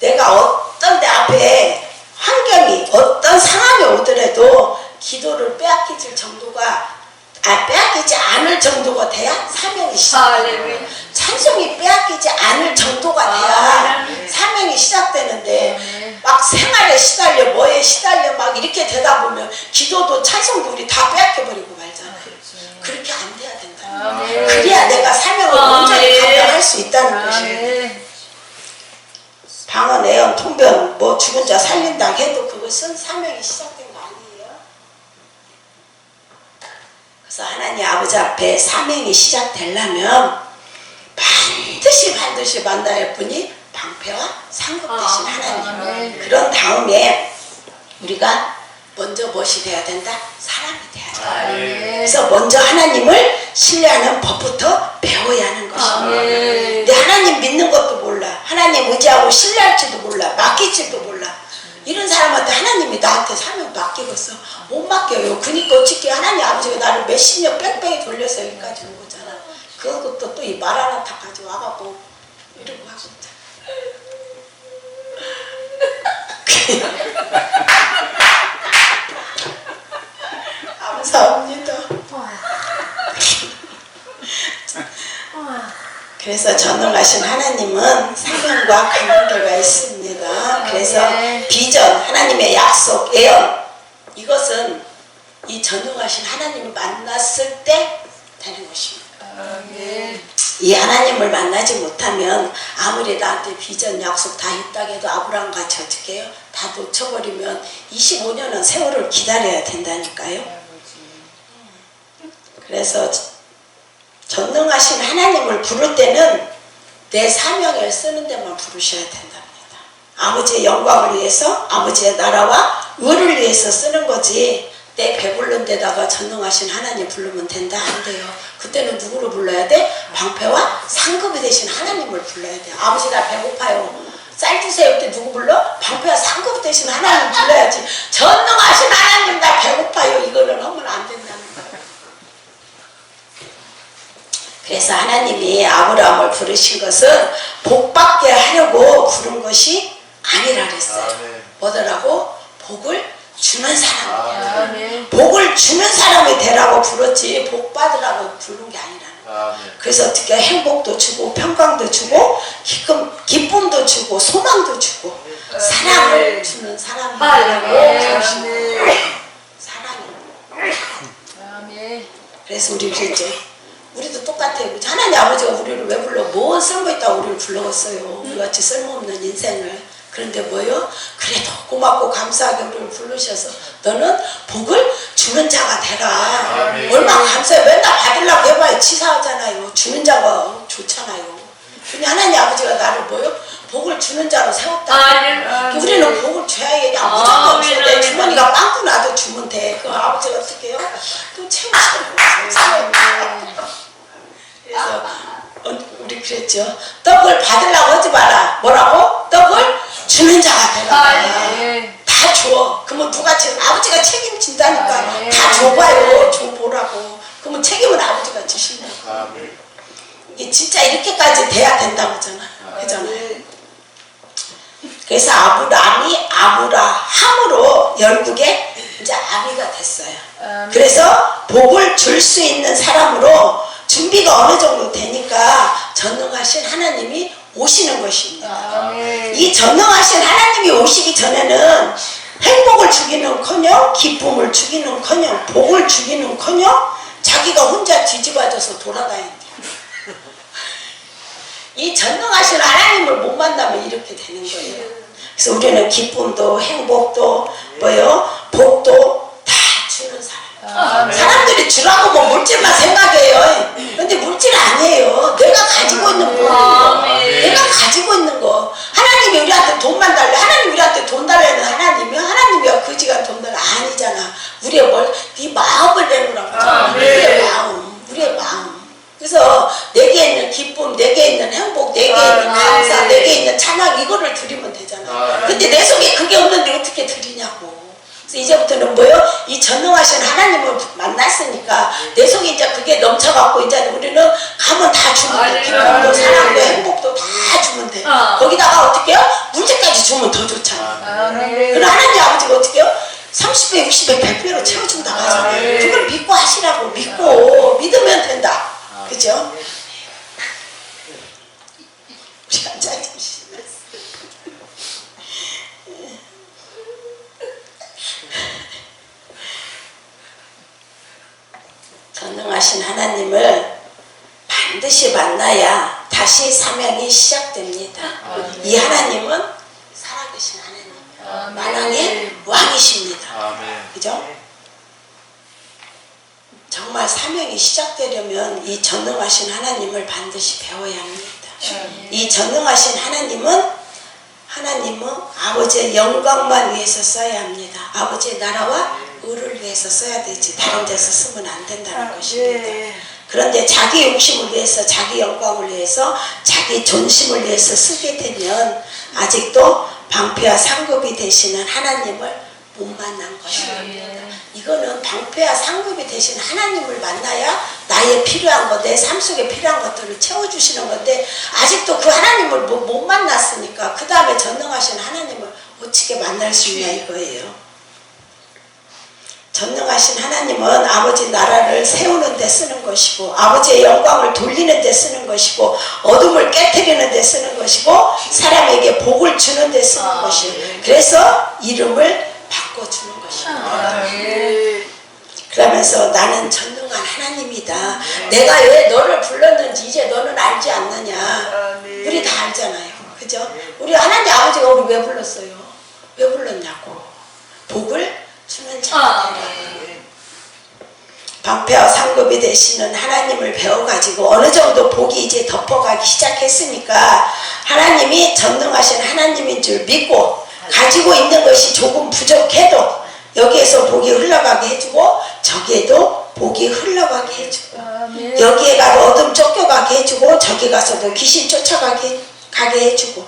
내가 어떤 내 앞에 환경이 어떤 상황이 오더라도 기도를 빼앗기질 정도가 빼앗기지 않을 정도가 돼야 사명이 시작돼요. 찬송이 빼앗기지 않을 정도가 돼야 사명이 시작되는데 막 생활에 시달려 뭐에 시달려 막 이렇게 되다 보면 기도도 찬송도 우리 다 빼앗겨버리고 말잖아요. 그렇게 안 돼야 된다. 그래야 내가 사명을 온전히 감당할 수 있다는 것이에요. 방언, 애언, 통변 뭐 죽은 자 살린다 해도 그것은 사명이 시작된 거 아니에요. 그래서 하나님 아버지 앞에 사명이 시작되려면 반드시 만나야 할 분이 방패와 상급 되신 하나님. 그런 다음에 우리가 먼저 무엇이 돼야 된다? 사람이 돼야 된다. 그래서 먼저 하나님을 신뢰하는 법부터 배워야 하는 것입니다. 근데 하나님 믿는 것도 몰라. 하나님 의지하고 신뢰할지도 몰라. 맡길지도 몰라. 이런 사람한테 하나님이 나한테 사명 맡기겠어? 못 맡겨요. 그러니까 어떻게 하나님 아버지가 나를 몇십 년 뺑뺑이 돌려서 여기까지 온 거잖아. 그것도 또 이 말 하나 다 가져와갖고 이러고 하고 감사합니다. 그래서 전능하신 하나님은 사명과 관계가 있습니다. 그래서 비전, 하나님의 약속, 예언 이것은 이 전능하신 하나님을 만났을 때 되는 것입니다. 이 하나님을 만나지 못하면 아무리 나한테 비전, 약속 다 있다고 해도 아브라함같이 어떻게 해요? 다 놓쳐버리면 25년은 세월을 기다려야 된다니까요. 그래서 전능하신 하나님을 부를 때는 내 사명을 쓰는 데만 부르셔야 된답니다. 아버지의 영광을 위해서, 아버지의 나라와 의를 위해서 쓰는 거지 내 배부른 데다가 전능하신 하나님 부르면 된다? 안 돼요. 그때는 누구를 불러야 돼? 방패와 상급이 되신 하나님을 불러야 돼요. 아버지 나 배고파요. 쌀주세요 때 누구 불러? 방패와 상급 대신 하나님 불러야지. 전능하신 하나님 나 배고파요. 이거는 하면 안 된다는 거예요. 그래서 하나님이 아브라함을 부르신 것은 복받게 하려고 부른 것이 아니라 그랬어요. 뭐더라고? 복을 주는 사람. 복을 주는 사람이 되라고 불렀지 복 받으라고 부른 게 아니라는 거예요. 그래서 어떻게 행복도 주고 평강도 주고 기쁨도 주고 소망도 주고 사랑을 주는 사람이 되라고 부르신 거예요. 사랑이. 그래서 우리도 똑같아요. 하나님 아버지가 우리를 왜 불러? 뭔 쓸모있다고 우리를 불러왔어요. 우리같이 쓸모없는 인생을. 그런데 뭐요? 그래도 고맙고 감사하게 우리를 부르셔서 너는 복을 주는 자가 되라. 얼마나 감사해. 맨날 받으려고 해봐야 치사하잖아요. 주는 자가 좋잖아요. 근데 하나님 아버지가 나를 뭐요? 복을 주는 자로 세웠다. 우리는 복을 줘야 해. 그냥 무조건 없어. 내 주머니가 빵꾸 나도 주면 돼. 그 아버지가 어떻게 해요? 또 채우시고 감사해요. 그래서 우리 그랬죠. 떡을 받으려고 하지 마라. 뭐라고? 떡을 주는 자가 되라. 다 줘. 그러면 누가 아버지가 책임진다니까. 다 줘봐요. 줘보라고. 그러면 책임은 아버지가 지신다고. 이게 진짜 이렇게까지 돼야 된다고 하잖아. 그잖아요. 그래서 아브라함이 아브라함으로 결국에 이제 아비가 됐어요. 그래서 복을 줄 수 있는 사람으로 준비가 어느 정도 되니까 전능하신 하나님이 오시는 것입니다. 이 전능하신 하나님이 오시기 전에는 행복을 주기는커녕 기쁨을 주기는커녕 복을 주기는커녕 자기가 혼자 뒤집어져서 돌아다닌대요. 이 전능하신 하나님을 못 만나면 이렇게 되는 거예요. 그래서 우리는 기쁨도 행복도 복도 다 주는 사람. 사람들이 주라고 뭐 물질만 생각해요. 근데 물질 아니에요. 내가 가지고 있는 거. 내가 가지고 있는 거. 하나님이 우리한테 돈만 달래. 하나님 우리한테 돈 달라는 하나님이 하나님이야 그지가 돈 달라. 아니잖아. 우리의 네 마음을 내놓으라고. 우리의 마음. 그래서 내게 있는 기쁨, 내게 있는 행복, 내게 있는 감사, 내게 있는 찬양 이거를 드리면 되잖아. 근데 내 속에 그게 없는데 어떻게 드리냐고. 그래서 이제부터는 이 전능하신 하나님을 만났으니까 내 속에 이제 그게 넘쳐갖고 이제 우리는 가면 다 주면 돼. 기쁨도 사랑도 행복도 다 주면 돼. 거기다가 어떻게 해요? 물질까지 주면 더 좋잖아. 그럼 하나님 아버지가 어떻게 해요? 30배, 60배, 100배로 채워준다고 하잖아요. 그걸 믿고 하시라고. 믿고 믿으면 된다. 그죠? 우리 앉아계시면 전능하신 하나님을 반드시 만나야 다시 사명이 시작됩니다. 이 하나님은 살아계신 하나님, 만왕의 왕이십니다. 그죠? 정말 사명이 시작되려면 이 전능하신 하나님을 반드시 배워야 합니다. 이 전능하신 하나님은 아버지의 영광만 위해서 써야 합니다. 아버지의 나라와 의를 위해서 써야 되지 다른 데서 쓰면 안 된다는 것입니다. 그런데 자기 욕심을 위해서 자기 영광을 위해서 자기 존심을 위해서 쓰게 되면 아직도 방패와 상급이 되시는 하나님을 못 만난 것입니다. 이거는 방패와 상급이 되신 하나님을 만나야 나의 필요한 것, 내 삶 속에 필요한 것들을 채워주시는 건데 아직도 그 하나님을 못 만났으니까 그 다음에 전능하신 하나님을 어떻게 만날 수 있냐 이거예요. 전능하신 하나님은 아버지 나라를 세우는 데 쓰는 것이고 아버지의 영광을 돌리는 데 쓰는 것이고 어둠을 깨트리는 데 쓰는 것이고 사람에게 복을 주는 데 쓰는 것이에요. 그래서 이름을 바꿔주는 것입니다. 그러면서 나는 전능한 하나님이다. 내가 왜 너를 불렀는지 이제 너는 알지 않느냐. 우리 다 알잖아요. 그죠? 우리 하나님 아버지가 우리 왜 불렀어요? 왜 불렀냐고. 복을 주는 자가 되라. 방패와 상급이 되시는 하나님을 배워가지고 어느 정도 복이 이제 덮어가기 시작했으니까 하나님이 전능하신 하나님인 줄 믿고 가지고 있는 것이 조금 부족해도 여기에서 복이 흘러가게 해주고 저기에도 복이 흘러가게 해주고 여기에 가서 어둠 쫓겨가게 해주고 저기 가서도 귀신 쫓아가게 해주고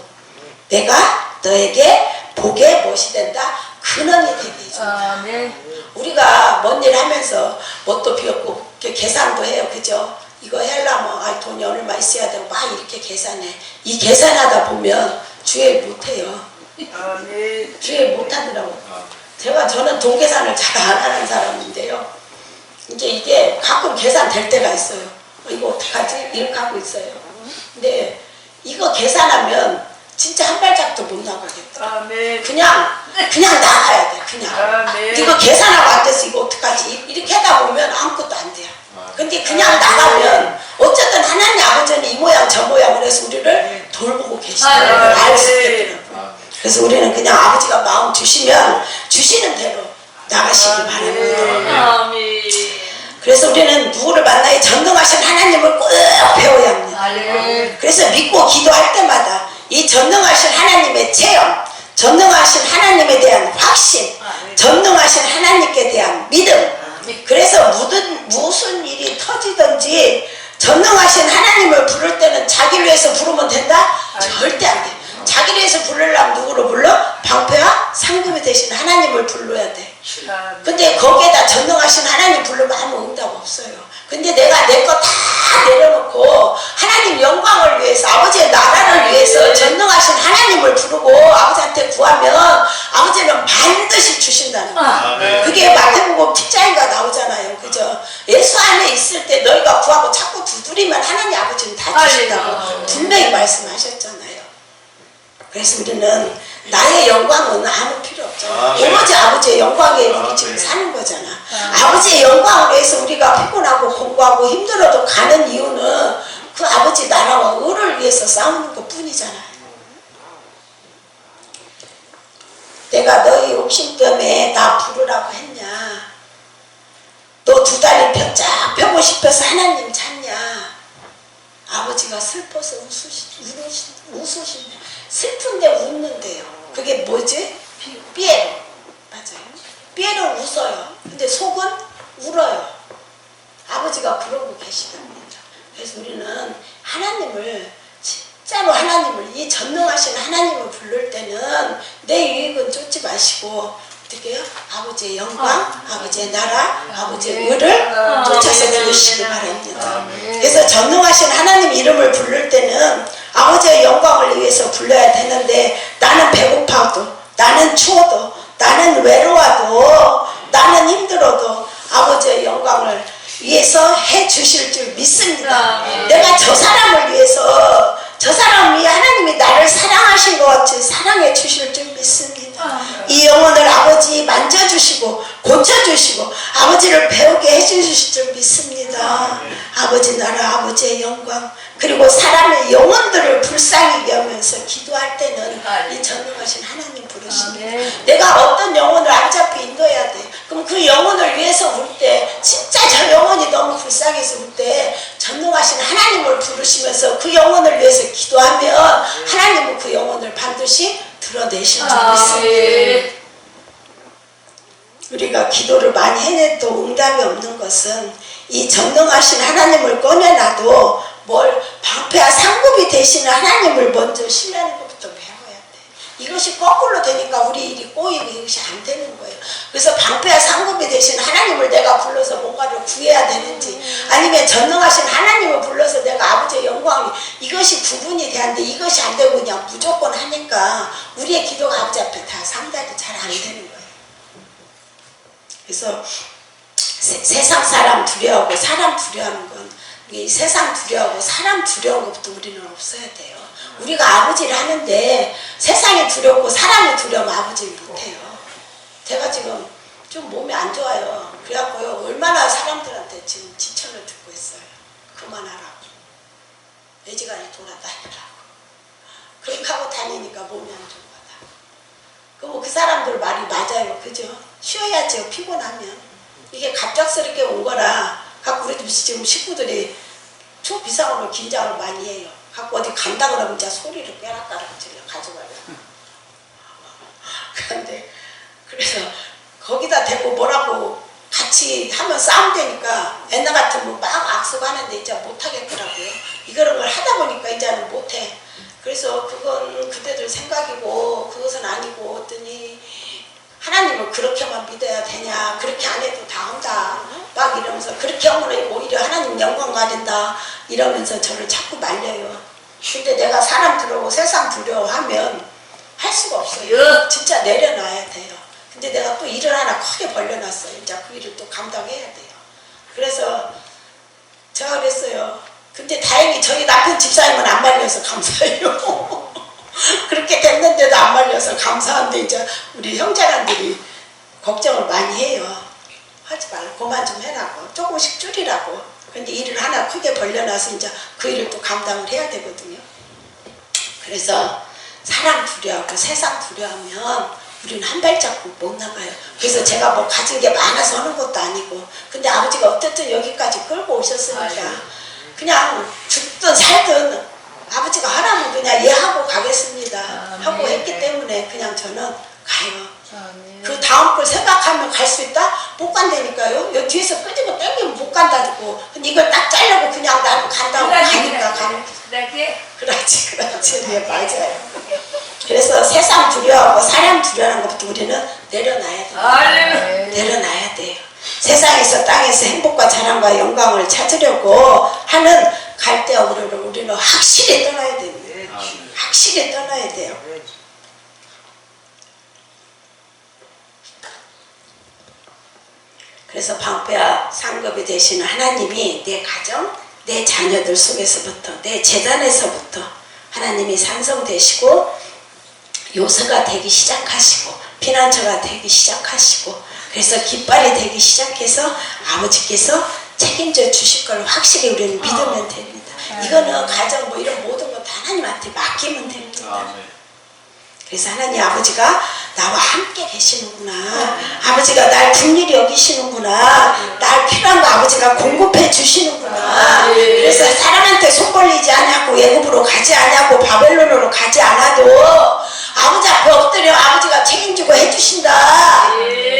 내가 너에게 복의 무엇이 된다? 근원이 되게 해준다. 아멘. 우리가 뭔 일 하면서 뭣도 비웠고 계산도 해요. 그죠? 이거 하려면 돈이 얼마 있어야 되고 막 이렇게 계산해. 이 계산하다 보면 주의 못해요. 주의 못하더라고. 저는 돈 계산을 잘 안 하는 사람인데요. 이게 가끔 계산될 때가 있어요. 이거 어떡하지? 이렇게 하고 있어요. 근데 이거 계산하면 진짜 한 발짝도 못 나가겠다. 그냥 나가야 돼. 그냥. 이거 계산하고 안 돼서 이거 어떡하지? 이렇게 하다 보면 아무것도 안 돼요. 근데 그냥 나가면 어쨌든 하나님 아버지는 이 모양 저 모양으로 해서 우리를 돌보고 계시는 걸 알 수 있겠더라고요. 그래서 우리는 그냥 아버지가 마음 주시면 주시는 대로 나가시기 바랍니다. 그래서 우리는 누구를 만나야 전능하신 하나님을 꼭 배워야 합니다. 그래서 믿고 기도할 때마다 이 전능하신 하나님의 체험, 전능하신 하나님에 대한 확신, 전능하신 하나님께 대한 믿음. 그래서 무슨 일이 터지든지 전능하신 하나님을 부를 때는 자기를 위해서 부르면 된다? 절대 안 돼. 자기를 위해서 부르려면 누구를 불러? 방패와 상급이 되신 하나님을 불러야 돼. 근데 거기에다 전능하신 하나님 부르면 아무 응답 없어요. 근데 내가 내 거 다 내려놓고 하나님 영광을 위해서 아버지의 나라를 위해서 전능하신 하나님을 부르고 아버지한테 구하면 아버지는 반드시 주신다는 거예요. 그게 마태복음 10장인가 나오잖아요. 그죠? 예수 안에 있을 때 너희가 구하고 자꾸 두드리면 하나님 아버지는 다 주신다고 분명히 말씀하셨잖아요. 그래서 우리는 나의 영광은 아무 필요 없잖아. 오로지 아버지의 영광에 우리 지금 사는 거잖아. 아버지의 영광을 위해서 우리가 피곤하고 공부하고 힘들어도 가는 이유는 그 아버지 나라와 의를 위해서 싸우는 것 뿐이잖아요. 내가 너희 욕심 때문에 나 부르라고 했냐? 너 두 다리 쫙 펴고 싶어서 하나님 찾냐? 아버지가 슬퍼서 웃으신다. 슬픈데 웃는데요. 그게 뭐지? 삐에로. 맞아요. 삐에로 웃어요. 근데 속은 울어요. 아버지가 그러고 계시답니다. 그래서 우리는 하나님을 진짜로 하나님을 이 전능하신 하나님을 부를 때는 내 유익은 쫓지 마시고 어떻게 해요? 아버지의 영광, 아버지의 나라, 아버지의 의를 쫓아서 부르시기 바랍니다. 그래서 전능하신 하나님 이름을 부를 때는 아버지의 영광을 위해서 불러야 되는데 나는 배고파도 나는 추워도 나는 외로워도 나는 힘들어도 아버지의 영광을 위해서 해 주실 줄 믿습니다. 내가 저 사람을 위해서 저 사람이 하나님이 나를 사랑하신 것 같이 사랑해 주실 줄 믿습니다. 이 영혼을 아버지 만져주시고 고쳐주시고 아버지를 배우게 해주실 줄 믿습니다. 아버지 나라 아버지의 영광 그리고 사람의 영혼들을 불쌍히 여면서 기도할 때는 이 전능하신 하나님 부르십니다. 내가 어떤 영혼을 아버지 앞에 인도해야 돼. 그럼 그 영혼을 위해서 울 때 진짜 저 영혼이 너무 불쌍해서 울 때 전능하신 하나님을 부르시면서 그 영혼을 위해서 기도하면 하나님은 그 영혼을 반드시 드러내실 줄 믿습니다. 우리가 기도를 많이 해내도 응답이 없는 것은 이 전능하신 하나님을 꺼내놔도 뭘 방패와 상급이 되시는 하나님을 먼저 신뢰하는 것부터 배워야 돼. 이것이 거꾸로 되니까 우리 일이 꼬이고 이것이 안 되는 거예요. 그래서 방패와 상급이 되신 하나님을 내가 불러서 뭔가를 구해야 되는지 아니면 전능하신 하나님을 불러서 내가 아버지의 영광이 이것이 구분이 돼야하는데 이것이 안 되고 그냥 무조건 하니까 우리의 기도가 아버지 앞에 다 상달이 잘 안 되는 거예요. 그래서 세상 사람 두려워하고 사람 두려워하는 건 이 세상 두려워하고 사람 두려운 것부터 우리는 없어야 돼요. 우리가 아버지를 하는데 세상이 두렵고 사람이 두려우면 아버지를 못해요. 제가 지금 좀 몸이 안 좋아요. 그래갖고요 얼마나 사람들한테 지금 지천을 듣고 있어요. 그만하라고. 매지간에 돌아다니라고. 그렇게 하고 다니니까 몸이 안 좋은 거다. 그럼 그 사람들 말이 맞아요. 그죠? 쉬어야죠. 피곤하면. 이게 갑작스럽게 온 거라 갖고 우리 지금 식구들이 초비상으로 긴장을 많이 해요. 갖고 어디 간다 그러면 진짜 소리를 깨락깨락 질러 가져가요. 그런데 그래서 거기다 대고 뭐라고 같이 하면 싸움되니까 옛날 같으면 막 악수하는데 이제 못하겠더라고요. 이런 걸 하다 보니까 이제는 못해. 그래서 그건 그대들 생각이고 그것은 아니고 했더니 하나님을 그렇게만 믿어야 되냐, 그렇게 안 해도 다 한다 막 이러면서, 그렇게 하면 오히려 하나님 영광 가진다 이러면서 저를 자꾸 말려요. 근데 내가 사람 두려워 세상 두려워하면 할 수가 없어요. 진짜 내려놔야 돼요. 근데 내가 또 일을 하나 크게 벌려놨어요. 이제 그 일을 또 감당해야 돼요. 그래서 제가 그랬어요. 근데 다행히 저희 남편 집사님은 안 말려서 감사해요. 그렇게 됐는데도 안 말려서 감사한데, 이제 우리 형제간들이 걱정을 많이 해요. 하지 말고 그만 좀 해라고, 조금씩 줄이라고. 근데 일을 하나 크게 벌려놔서 이제 그 일을 또 감당을 해야 되거든요. 그래서 사람 두려워하고 세상 두려워하면 우리는 한 발자국 못 나가요. 그래서 제가 뭐 가진 게 많아서 하는 것도 아니고, 근데 아버지가 어쨌든 여기까지 끌고 오셨으니까 그냥 죽든 살든 아버지가 하라면 그냥 예 하고 가겠습니다 하고 했기 때문에 그냥 저는 가요. 그 다음 걸 생각하면 갈 수 있다? 못 간다니까요. 여기 뒤에서 끄집어 당기면 못 간다고. 근데 이걸 딱 자르고 그냥 나는 간다고 가니까 가는 거지. 그렇지. 네, 맞아요. 그래서 세상 두려워하고 사람 두려워하는 것부터 우리는 내려놔야 돼요. 내려놔야 돼요. 세상에서 땅에서 행복과 자랑과 영광을 찾으려고 하는 갈대우를 우리는 확실히 떠나야 됩니다. 확실히 떠나야 돼요. 그래서 방패와 상급이 되시는 하나님이 내 가정, 내 자녀들 속에서부터, 내 재단에서부터 하나님이 산성되시고 요새가 되기 시작하시고 피난처가 되기 시작하시고, 그래서 깃발이 되기 시작해서 아버지께서 책임져 주실 걸 확실히 우리는 믿으면 됩니다. 이거는 가정 뭐 이런 모든 거 다 하나님한테 맡기면 됩니다. 그래서 하나님 아버지가 나와 함께 계시는구나, 아버지가 날 긍휼히 여기시는구나, 날 필요한 거 아버지가 공급해 주시는구나. 그래서 사람한테 손 벌리지 않냐고, 애굽으로 가지 않냐고, 바벨론으로 가지 않아도 아버지 앞에 엎드려 아버지가 책임지고 해주신다.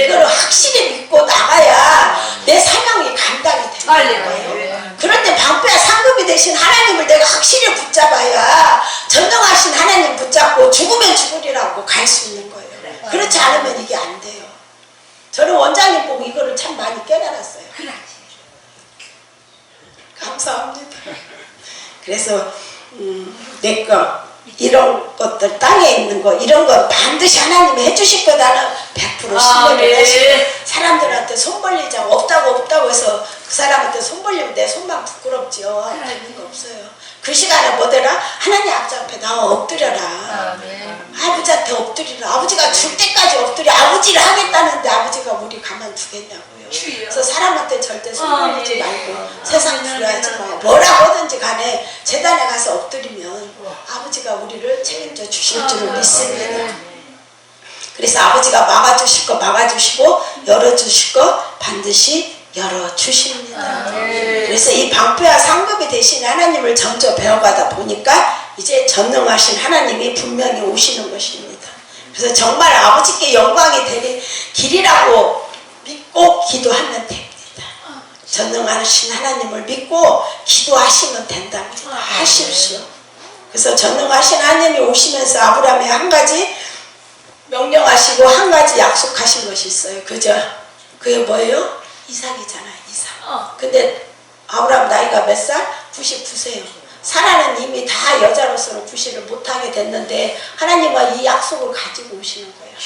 이걸 확실히 믿고 나가야 내 사명이 감당이 되는 거예요. 그런데 방패와 상급이 되신 하나님을 내가 확실히 붙잡아야 전능하신 하나님 붙잡고 죽으면 죽으리라고 갈 수 있는 거예요. 그렇지 않으면 이게 안 돼요. 저는 원장님 보고 이거를 참 많이 깨달았어요. 감사합니다. 그래서 내 거 이런 것들 땅에 있는 거 이런 거 반드시 하나님이 해주실 거다는 100% 신뢰를 하시고, 사람들한테 손 벌리자고 없다고 해서 그 사람한테 손 벌리면 내 손만 부끄럽지요. 그런 거 없어요. 그 시간에 뭐더라? 하나님 아버지 앞에 나와 엎드려라. 아버지한테 엎드리라. 아버지가 줄 때까지 엎드려. 아버지를 하겠다는데 아버지가 우리 가만두겠냐고요. 그래서 사람한테 절대 손 벌리지 말고 세상 두려워하지 말고 뭐라고 하든지 간에 재단에 가서 엎드리면 아버지가 우리를 책임져 주실 줄을 믿습니다. 그래서 아버지가 막아주실 거 막아주시고 열어주실 거 반드시 열어주십니다. 그래서 이 방패와 상급이 되신 하나님을 점점 배워가다 보니까 이제 전능하신 하나님이 분명히 오시는 것입니다. 그래서 정말 아버지께 영광이 되는 길이라고 믿고 기도하면 됩니다. 전능하신 하나님을 믿고 기도하시면 된답니다. 하십시오. 그래서 전능하신 하나님이 오시면서 아브라함에 한 가지 명령하시고 한 가지 약속하신 것이 있어요. 그죠? 그게 뭐예요? 이삭이잖아요. 이삭. 근데 아브라함 나이가 몇 살? 99세요. 사라는 이미 다 여자로서는 구실을 못하게 됐는데 하나님은 이 약속을 가지고 오시는 거예요.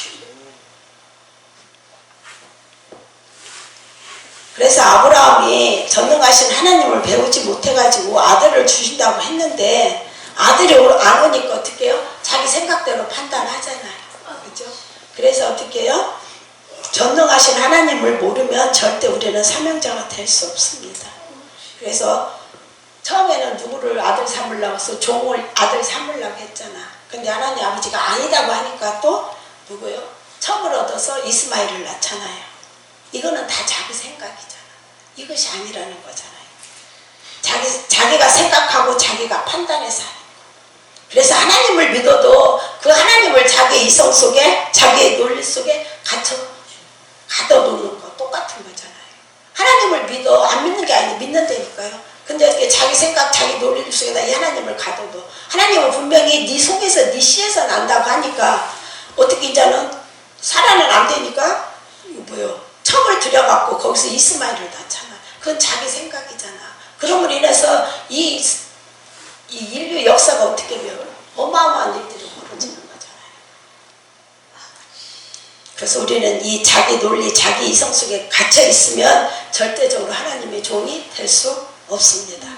그래서 아브라함이 전능하신 하나님을 배우지 못해가지고 아들을 주신다고 했는데 아들이 안 오니까 어떻게 해요? 자기 생각대로 판단하잖아요. 그죠? 그래서 어떻게 해요? 전능하신 하나님을 모르면 절대 우리는 사명자가 될 수 없습니다. 그래서 처음에는 누구를 아들 삼으려고 해서 종을 아들 삼으려고 했잖아. 근데 하나님 아버지가 아니다고 하니까 또 누구요? 첩을 얻어서 이스마엘을 낳잖아요. 이거는 다 자기 생각이잖아. 이것이 아니라는 거잖아요. 자기가 생각하고 자기가 판단해서 하는 거. 그래서 하나님을 믿어도 그 하나님을 자기의 이성 속에 자기의 논리 속에 가둬놓는 거 똑같은 거잖아요. 하나님을 믿어 안 믿는 게 아니고 믿는다니까요. 근데 어떻게 자기 생각 자기 논리 속에다 이 하나님을 가둬도 하나님은 분명히 네 속에서 네 씨에서 난다고 하니까 어떻게 이제는 살아는 안 되니까 뭐요? 첩을 들여갖고 거기서 이스마엘을 낳잖아. 그건 자기 생각이잖아. 그럼으로 인해서 이 인류 역사가 어떻게 되면 어마어마한 일들이 벌어지는 거잖아요. 그래서 우리는 이 자기 논리, 자기 이성 속에 갇혀 있으면 절대적으로 하나님의 종이 될 수 없습니다.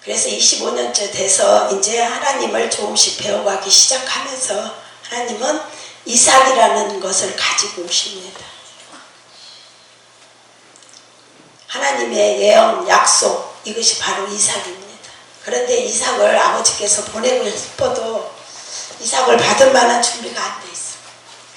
그래서 25년째 돼서 이제 하나님을 조금씩 배워가기 시작하면서 하나님은 이삭이라는 것을 가지고 오십니다. 하나님의 예언, 약속, 이것이 바로 이삭입니다. 그런데 이삭을 아버지께서 보내고 싶어도 이삭을 받을 만한 준비가 안 돼 있어.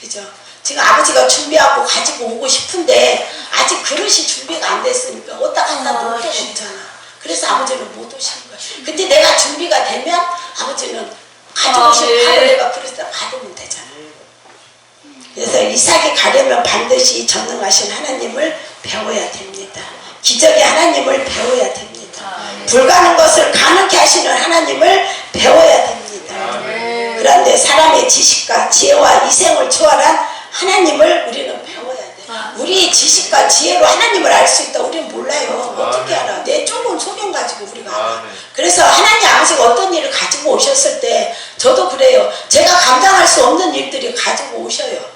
그죠? 지금 아버지가 준비하고 가지고 오고 싶은데 아직 그릇이 준비가 안 됐으니까 어디다 갖다 놓을 데가 없잖아. 그래서 아버지는 못 오시는 거야. 근데 내가 준비가 되면 아버지는 가져오시면 바로 내가 그릇을 받으면 되잖아. 그래서 이삭이 가려면 반드시 전능하신 하나님을 배워야 됩니다. 기적의 하나님을 배워야 됩니다. 불가능한 것을 가능케 하시는 하나님을 배워야 됩니다. 그런데 사람의 지식과 지혜와 이생을 초월한 하나님을 우리는 배워야 돼. 우리 지식과 지혜로 하나님을 알 수 있다. 우리는 몰라요. 어떻게 알아? 내 좁은 소견 가지고 우리가 알아. 그래서 하나님 아버지가 어떤 일을 가지고 오셨을 때 저도 그래요. 제가 감당할 수 없는 일들이 가지고 오셔요.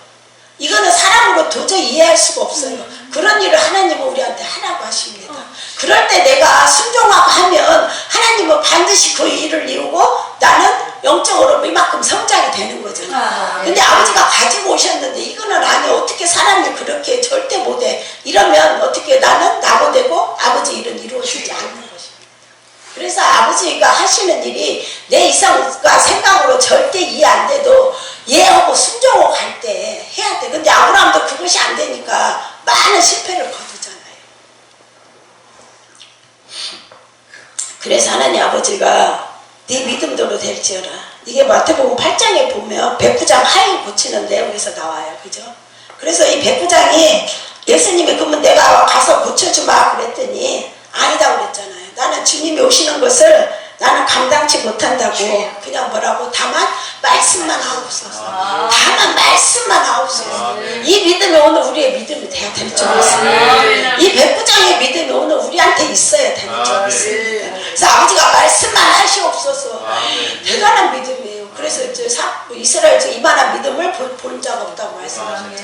이거는 사람으로 도저히 이해할 수가 없어요. 그런 일을 하나님은 우리한테 하라고 하십니다. 그럴 때 내가 순종하고 하면 하나님은 반드시 그 일을 이루고 나는 영적으로 이만큼 성장이 되는 거잖아. 근데 아버지가 가지고 오셨는데 이거는 아니 어떻게 사람이 그렇게 절대 못해. 이러면 어떻게 나는 나고 되고 아버지 일은 이루어지지 않는 것입니다. 그래서 아버지가 하시는 일이 내 이상과 생각으로 절대 이해 안 돼도 이해하고 순종하고 갈 때 해야 돼. 근데 아브라함도 그것이 안 되니까 많은 실패를 거두잖아요. 그래서 하나님 아버지가 네 믿음대로 될지어라. 이게 마태복음 8장에 보면 백부장 하인 고치는 내용에서 나와요. 그죠? 그래서 이 백부장이 예수님이 그러면 내가 가서 고쳐주마 그랬더니 아니다 그랬잖아요. 나는 주님이 오시는 것을 나는 감당치 못한다고 그냥 뭐라고 다만 말씀만 하옵소서. 다만 말씀만 하옵소서. 이 믿음이 오늘 우리의 믿음이 돼야 될 줄 믿습니다. 이 백부장의 믿음이 오늘 우리한테 있어야 되는 줄 믿습니다. 그래서 아버지가 말씀만 하시옵소서. 대단한 믿음이에요. 그래서 이제 이스라엘에서 이만한 믿음을 본 적 없다고 말씀하셨죠.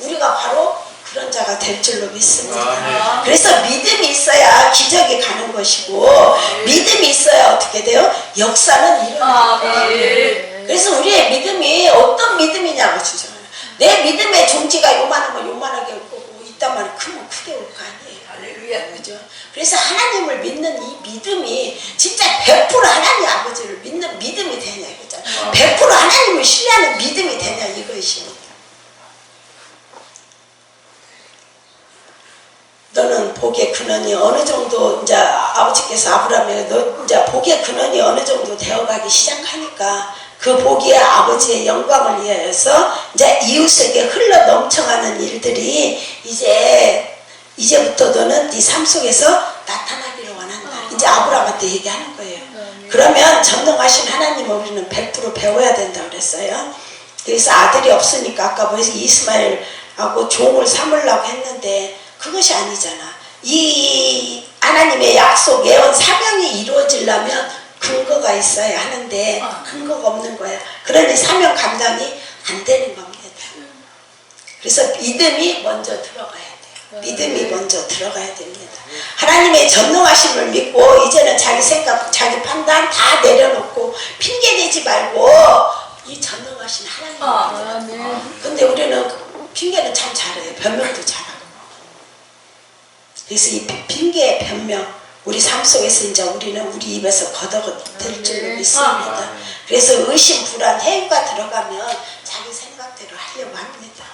우리가 바로 그런 자가 될 줄로 믿습니다. 그래서 믿음이 있어야 기적이 가는 것이고 믿음이 있어야 어떻게 돼요? 역사는 일어나요. 그래서 우리의 믿음이 어떤 믿음이냐고 주잖아요. 내 믿음의 종지가 요만하면 요만하게 올 거고 있단 말이 크면 크게 올 거 아니에요. 할렐루야. 그죠? 그래서 하나님을 믿는 이 믿음이 진짜 100% 하나님 아버지를 믿는 믿음이 되냐 이거잖아요. 100% 하나님을 신뢰하는 믿음이 되냐 이것입니다. 너는 복의 근원이 어느 정도 이제 아버지께서 아브라함에게 너 이제 복의 근원이 어느 정도 되어가기 시작하니까 그 복이 아버지의 영광을 위하여서 이제 이웃에게 흘러 넘쳐가는 일들이 이제부터 너는 네 삶 속에서 나타나기를 원한다. 이제 아브라함한테 얘기하는 거예요. 그러면 전능하신 하나님을 우리는 100% 배워야 된다 그랬어요. 그래서 아들이 없으니까 아까 보여서 이스마엘하고 종을 삼으려고 했는데 그것이 아니잖아. 이 하나님의 약속, 예언, 사명이 이루어지려면 근거가 있어야 하는데 근거가 없는 거야. 그러니 사명 감당이 안 되는 겁니다. 그래서 믿음이 먼저 들어가야 돼요. 믿음이 먼저 들어가야 됩니다. 하나님의 전능하심을 믿고 이제는 자기 생각, 자기 판단 다 내려놓고 핑계대지 말고 이 전능하신 하나님을 믿어요. 근데 우리는 핑계는 참 잘해요. 변명도 잘하고. 그래서 이 핑계, 변명, 우리 삶 속에서 이제 우리는 우리 입에서 걷어낼 줄로 믿습니다. 그래서 의심, 불안, 해유가 들어가면 자기 생각대로 하려고 합니다.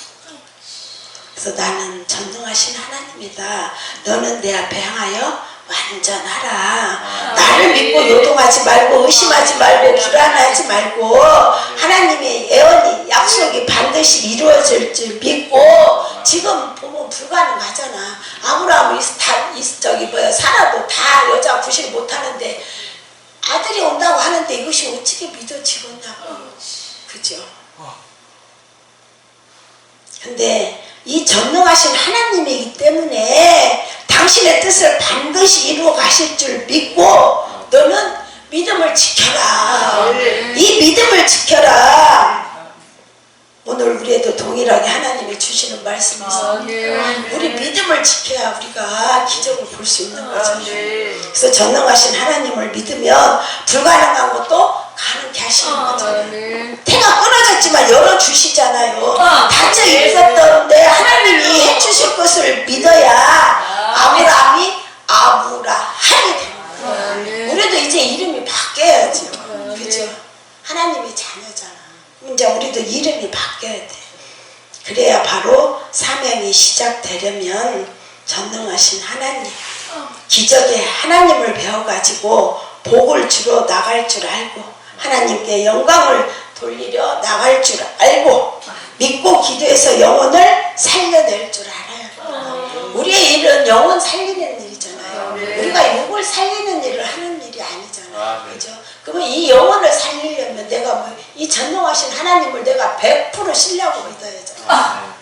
그래서 나는 전능하신 하나님이다. 너는 내 앞에 향하여 완전하라. 나를 믿고 요동하지 말고 의심하지 말고 불안하지 말고 하나님의 예언이 약속이 반드시 이루어질 줄 믿고 지금 보면 불가능하잖아. 아브라함이 사라도 다 여자 구실 못하는데 이것이 어떻게 믿어지겠냐고. 그죠? 근데 이 전능하신 하나님이기 때문에 당신의 뜻을 반드시 이루어 가실 줄 믿고 너는 믿음을 지켜라. 이 믿음을 지켜라. 오늘 우리에도 동일하게 하나님이 주시는 말씀이 있습니다. 우리 믿음을 지켜야 우리가 기적을 볼 수 있는 거죠. 그래서 전능하신 하나님을 믿으면 불가능한 것도 가능케 하시는 거죠. 태가 끊어졌지만 열어주시잖아요. 닫혀 있었던데 하나님이 해주실 것을 믿어야 아브라함이 아브라함이 됩니다. 우리도 이제 이름이 바뀌어야죠. 그죠? 하나님의 자녀잖아. 이제 우리도 이름이 바뀌어야 돼. 그래야 바로 사명이 시작되려면 전능하신 하나님, 기적의 하나님을 배워가지고 복을 주러 나갈 줄 알고 하나님께 영광을 돌리려 나갈 줄 알고 믿고 기도해서 영혼을 살려낼 줄 알아요. 우리의 일은 영혼 살리는 일이잖아요. 우리가 육을 살리는 일을 하는 일이 아니잖아요. 그죠? 그러면 이 영혼을 살리려면 내가 뭐 이 전능하신 하나님을 내가 100% 신뢰하고 믿어야잖아요.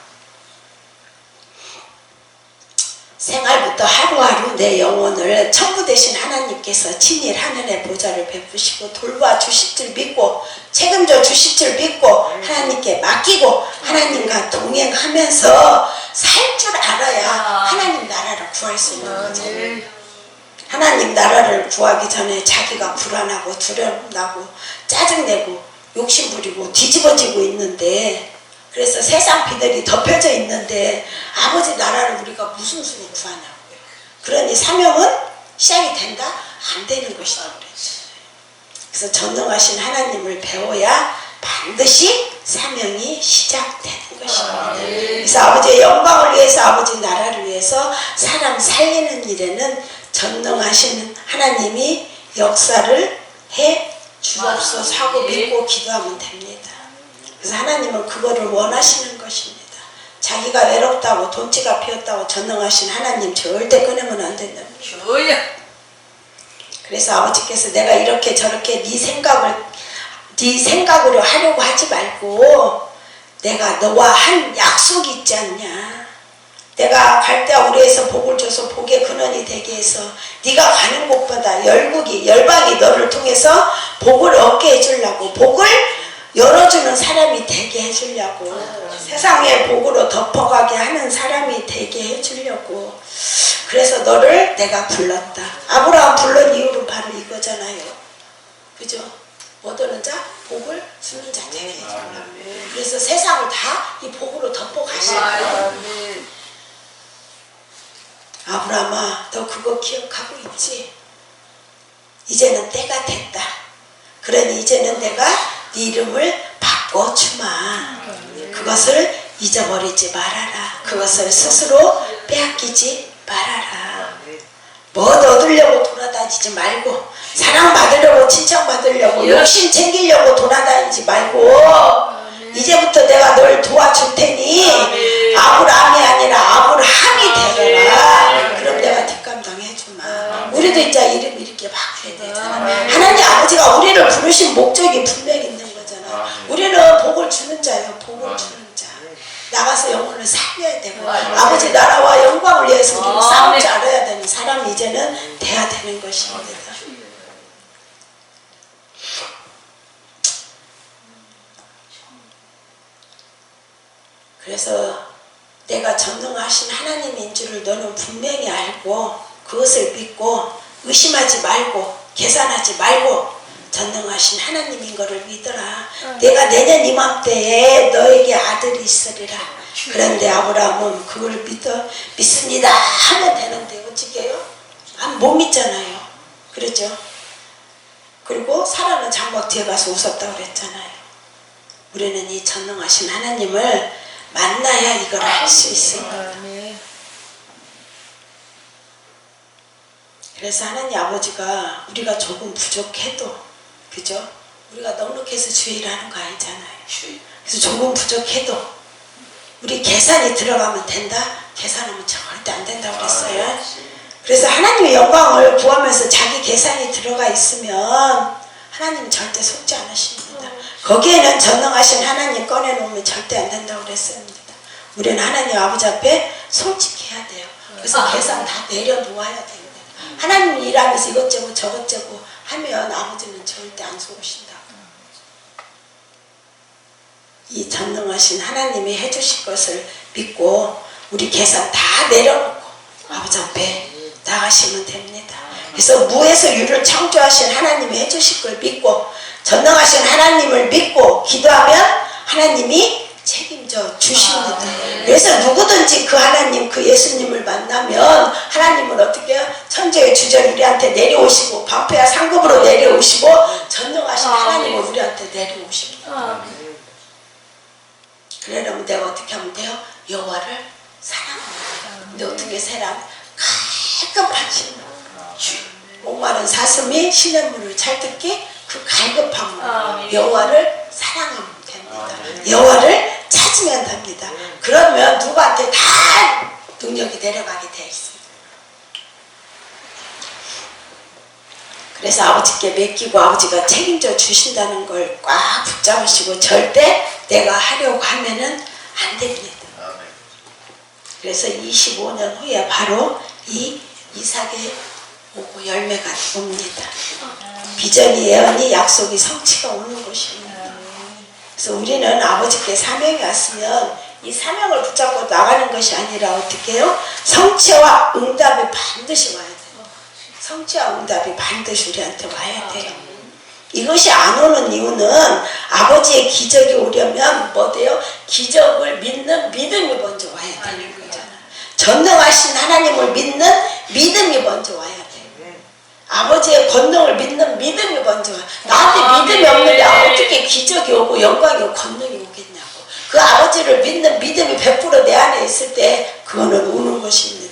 생활부터 하루하루 내 영혼을 천부 되신 하나님께서 친히 하늘의 보좌를 베푸시고 돌봐주실 줄 믿고 책임져 주실 줄 믿고 하나님께 맡기고 하나님과 동행하면서 살 줄 알아야 하나님 나라를 구할 수 있는 거죠. 하나님 나라를 구하기 전에 자기가 불안하고 두려움나고 짜증내고 욕심부리고 뒤집어지고 있는데 그래서 세상 비늘이 덮여져 있는데 아버지 나라를 우리가 무슨 수로 구하냐고요. 그러니 사명은 시작이 된다? 안 되는 것이다 그랬죠. 그래서 전능하신 하나님을 배워야 반드시 사명이 시작되는 것입니다. 그래서 아버지의 영광을 위해서 아버지 나라를 위해서 사람 살리는 일에는 전능하신 하나님이 역사를 해 주옵소서 하고 믿고 기도하면 됩니다. 그래서 하나님은 그거를 원하시는 것입니다. 자기가 외롭다고 돈치가 피었다고 전능하신 하나님 절대 끊으면 안 된답니다. 그래서 아버지께서 내가 이렇게 저렇게 네 생각으로 하려고 하지 말고 내가 너와 한 약속이 있지 않냐. 내가 갈대와 우리에서 복을 줘서 복의 근원이 되게 해서 네가 가는 곳보다 열방이 너를 통해서 복을 얻게 해주려고 복을 열어주는 사람이 되게 해주려고 세상의 복으로 덮어가게 하는 사람이 되게 해주려고 그래서 너를 내가 불렀다. 아브라함 불른 이유는 바로 이거잖아요. 그죠? 얻는 자 복을 주는 자 되게 해주려고 그래서 세상을 다 이 복으로 덮어가시는 아브라함아 너 그거 기억하고 있지? 이제는 때가 됐다. 그러니 이제는 내가 네 이름을 바꿔주마. 그것을 잊어버리지 말아라. 그것을 스스로 빼앗기지 말아라. 뭐 얻으려고 돌아다니지 말고 사랑받으려고 칭찬받으려고 욕심 챙기려고 돌아다니지 말고 이제부터 내가 널 도와줄 테니 아브라함이 아니라 아브라함이 되거라. 그럼 내가 뒷감당 해주마. 우리도 이제 이름 이렇게 바꿔야 되잖아. 하나님 아버지가 우리를 부르신 목적이 분명히 있는 거잖아. 우리는 복을 주는 자예요. 복을 주는 자. 나가서 영혼을 살려야 되고 아버지 나라와 영광을 위해서 우리는 싸울 줄 알아야 되는 사람이 이제는 돼야 되는 것입니다. 그래서 내가 전능하신 하나님인 줄을 너는 분명히 알고 그것을 믿고 의심하지 말고 계산하지 말고 전능하신 하나님인 것을 믿어라. 내가 내년 이맘때에 너에게 아들이 있으리라. 그런데 아브라함은 그걸 믿습니다 하면 되는데 어찌게요? 못 믿잖아요. 그렇죠? 그리고 사라는 장막 뒤에 가서 웃었다고 그랬잖아요. 우리는 이 전능하신 하나님을 만나야 이걸 할 수 있습니다. 그래서 하나님 아버지가 우리가 조금 부족해도 그죠? 우리가 넉넉해서 주의를 하는 거 아니잖아요. 그래서 조금 부족해도 우리 계산이 들어가면 된다? 계산하면 절대 안 된다고 그랬어요. 그래서 하나님의 영광을 구하면서 자기 계산이 들어가 있으면 하나님 절대 속지 않으십니다. 거기에는 전능하신 하나님 꺼내놓으면 절대 안 된다고 그랬습니다. 우리는 하나님 아버지 앞에 솔직해야 돼요. 그래서 계산 다 내려놓아야 됩니다. 하나님 일하면서 이것저것 저것저것 하면 아버지는 절대 안 속으신다. 이 전능하신 하나님이 해주실 것을 믿고 우리 계산 다 내려놓고 아버지 앞에 나가시면 됩니다. 그래서 무에서 유를 창조하신 하나님이 해주실 걸 믿고 전능하신 하나님을 믿고 기도하면 하나님이 책임져 주십니다. 그래서 누구든지 그 하나님, 그 예수님을 만나면 하나님은 어떻게 해요? 천재의 주절 우리한테 내려오시고 방패와 상급으로 내려오시고 전능하신 하나님을 우리한테 내려오십니다. 그러려면 내가 어떻게 하면 돼요? 여호와를 사랑합니다. 근데 어떻게 사랑? 갈급한 심령, 목마른 사슴이 시냇물을 찰듣기 그 갈급함으로 여호와를 사랑하면 됩니다. 여호와를 찾으면 됩니다. 그러면 누구한테 다 능력이 내려가게 되어 있습니다. 그래서 아버지께 맡기고 아버지가 책임져 주신다는 걸 꽉 붙잡으시고 절대 내가 하려고 하면은 안 됩니다. 그래서 25년 후에 바로 이 이삭의 오고 열매가 옵니다. 비전이 예언이 약속이 성취가 오는 것입니다. 그래서 우리는 아버지께 사명이 왔으면 이 사명을 붙잡고 나가는 것이 아니라 어떻게 해요? 성취와 응답이 반드시 와야 돼요. 성취와 응답이 반드시 우리한테 와야 돼요. 이것이 안 오는 이유는 아버지의 기적이 오려면 뭐 돼요? 기적을 믿는 믿음이 먼저 와야 되는 거잖아요. 전능하신 하나님을 믿는 믿음이 먼저 와야 돼요. 아버지의 권능을 믿는 믿음이 먼저 와요. 나한테 믿음이 없는데 어떻게 기적이 오고 영광이 오고 권능이 오겠냐고. 그 아버지를 믿는 믿음이 100% 내 안에 있을 때 그거는 오는 것입니다.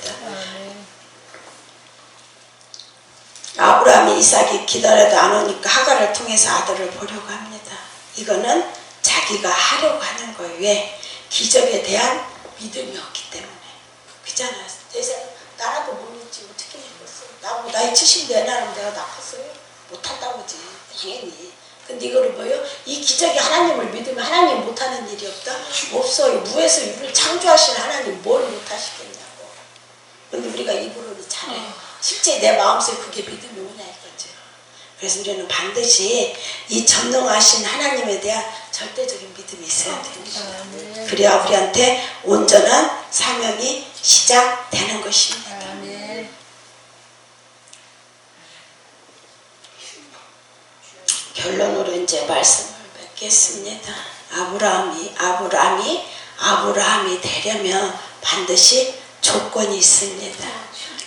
아브라함이 이삭이 기다려도 안 오니까 하갈을 통해서 아들을 보려고 합니다. 이거는 자기가 하려고 하는 거예요. 왜? 기적에 대한 믿음이 없기 때문에. 그잖아요. 나라도 못 믿지 어떻게 믿겠어. 나보고 나이 70대 나라면 내가 나빴어요. 못한다고지 당연히. 근데 이거를 뭐예요? 이 기적이 하나님을 믿으면 하나님 못하는 일이 없다? 없어요. 무에서 유를 창조하신 하나님 뭘 못하시겠냐고. 근데 우리가 입으로는 잘해요. 실제 내 마음속에 그게 믿음이 오냐 이거죠. 그래서 우리는 반드시 이 전능하신 하나님에 대한 절대적인 믿음이 있어야 됩니다. 그래야 우리한테 온전한 사명이 시작되는 것입니다. 결론으로 이제 말씀을 맺겠습니다. 아브라함이 되려면 반드시 조건이 있습니다.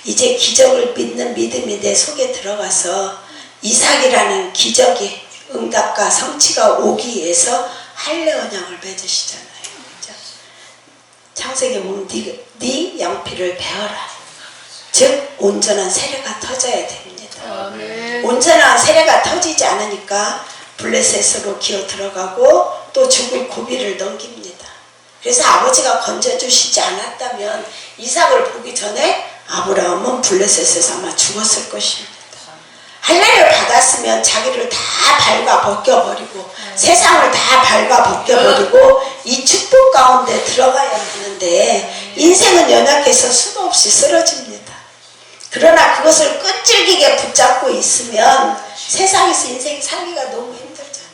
이제 기적을 믿는 믿음이 내 속에 들어가서 이삭이라는 기적이 응답과 성취가 오기 위해서 할례 언약을 맺으시잖아요. 그렇죠? 창세기 보면 네 양피를 베어라. 즉 온전한 세례가 터져야 됩니다. 온전한 세례가 터지지 않으니까 블레셋으로 기어 들어가고 또 죽을 고비를 넘깁니다. 그래서 아버지가 건져주시지 않았다면 이삭을 보기 전에 아브라함은 블레셋에서 아마 죽었을 것입니다. 할례를 받았으면 자기를 다 밟아 벗겨버리고 세상을 다 밟아 벗겨버리고 이 축복 가운데 들어가야 하는데 인생은 연약해서 수도 없이 쓰러집니다. 그러나 그것을 끈질기게 붙잡고 있으면 세상에서 인생 살기가 너무 힘들잖아요.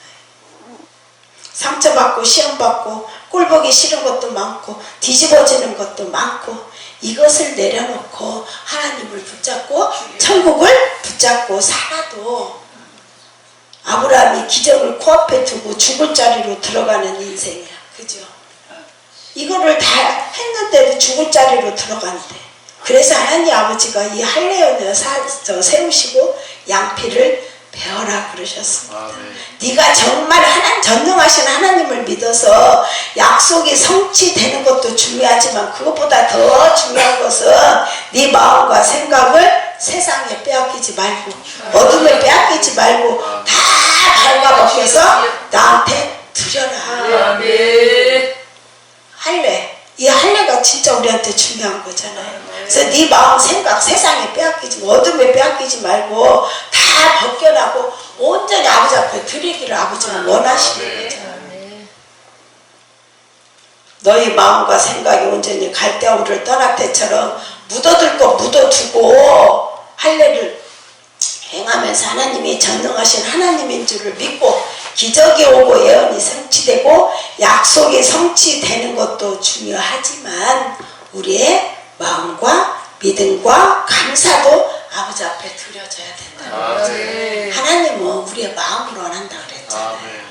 상처받고 시험받고 꼴보기 싫은 것도 많고 뒤집어지는 것도 많고 이것을 내려놓고 하나님을 붙잡고 천국을 붙잡고 살아도 아브라함이 기적을 코앞에 두고 죽을 자리로 들어가는 인생이야. 그죠? 이거를 다 했는데도 죽을 자리로 들어간대. 그래서 하나님 아버지가 이 할례연을 세우시고 양피를 베어라 그러셨습니다. 네가 정말 전능하신 하나님을 믿어서 약속이 성취되는 것도 중요하지만 그것보다 더 중요한 것은 네 마음과 생각을 세상에 빼앗기지 말고 어둠에 빼앗기지 말고 다 밟아벗겨서 나한테 드려라. 할례. 이 할례가 진짜 우리한테 중요한 거잖아요. 그래서 네 마음 생각 세상에 빼앗기지 어둠에 빼앗기지 말고 다 벗겨나고 온전히 아버지 아버지는 원하시는 거죠. 아멘. 너희 마음과 생각이 온전히 갈대아우를 떠날 때처럼 묻어둘 거 묻어두고 할례를 행하면서 하나님이 전능하신 하나님인 줄을 믿고 기적이 오고 예언이 성취되고 약속이 성취되는 것도 중요하지만 우리의 마음과 믿음과 감사도 아버지 앞에 드려져야 된다. 하나님은 우리의 마음으로 원한다 그랬잖아요.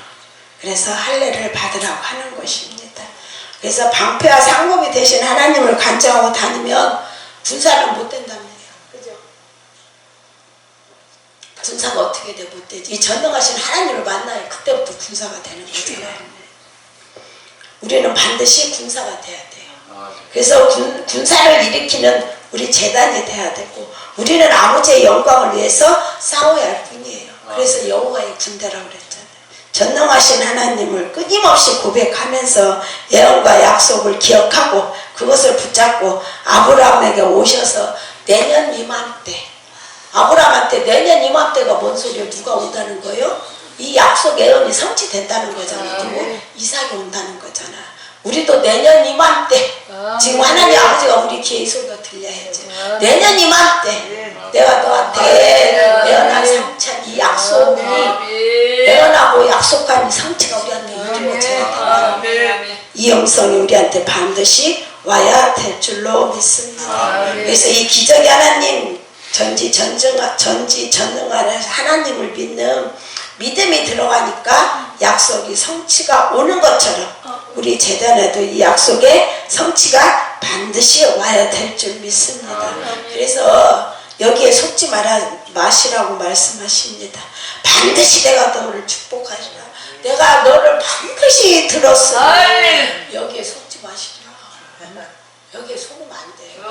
그래서 할례를 받으라고 하는 것입니다. 그래서 방패와 상급이 되신 하나님을 간증하고 다니면 군사는 못 된답니다. 그죠? 군사가 어떻게 돼? 못 되지. 이 전능하신 하나님을 만나야 그때부터 군사가 되는 거잖아요. 우리는 반드시 군사가 돼야 돼요. 그래서 군사를 일으키는 우리 재단이 돼야 되고 우리는 아버지의 영광을 위해서 싸워야 할 뿐이에요. 그래서 여호와의 군대라고 그랬잖아요. 전능하신 하나님을 끊임없이 고백하면서 예언과 약속을 기억하고 그것을 붙잡고 아브라함에게 오셔서 내년 이맘때 아브라함한테 내년 이맘때가 뭔 소리예요? 누가 온다는 거예요? 이 약속 예언이 성취된다는 거잖아요. 그리고 이삭이 온다는 거잖아. 우리도 내년 이맘때 지금 하나님 아버지가 우리 귀에 이 소리가 들려야지. 내년 이맘때 내가 너한테 예언한 성취한 이 약속이 예언하고 약속한 이 성취가 우리한테 이루어져야 된다. 이 음성이 우리한테 반드시 와야 될 줄로 믿습니다. 그래서 이 기적의 하나님 전지전능한 하나님을 믿는 믿음이 들어가니까 약속이 성취가 오는 것처럼 우리 재단에도 이 약속의 성취가 반드시 와야 될 줄 믿습니다. 그래서 여기에 속지 마시라고 말씀하십니다. 반드시 내가 너를 축복하리라. 내가 너를 반드시 들었어. 여기에 속지 마시라. 여기에 속으면 안 돼요.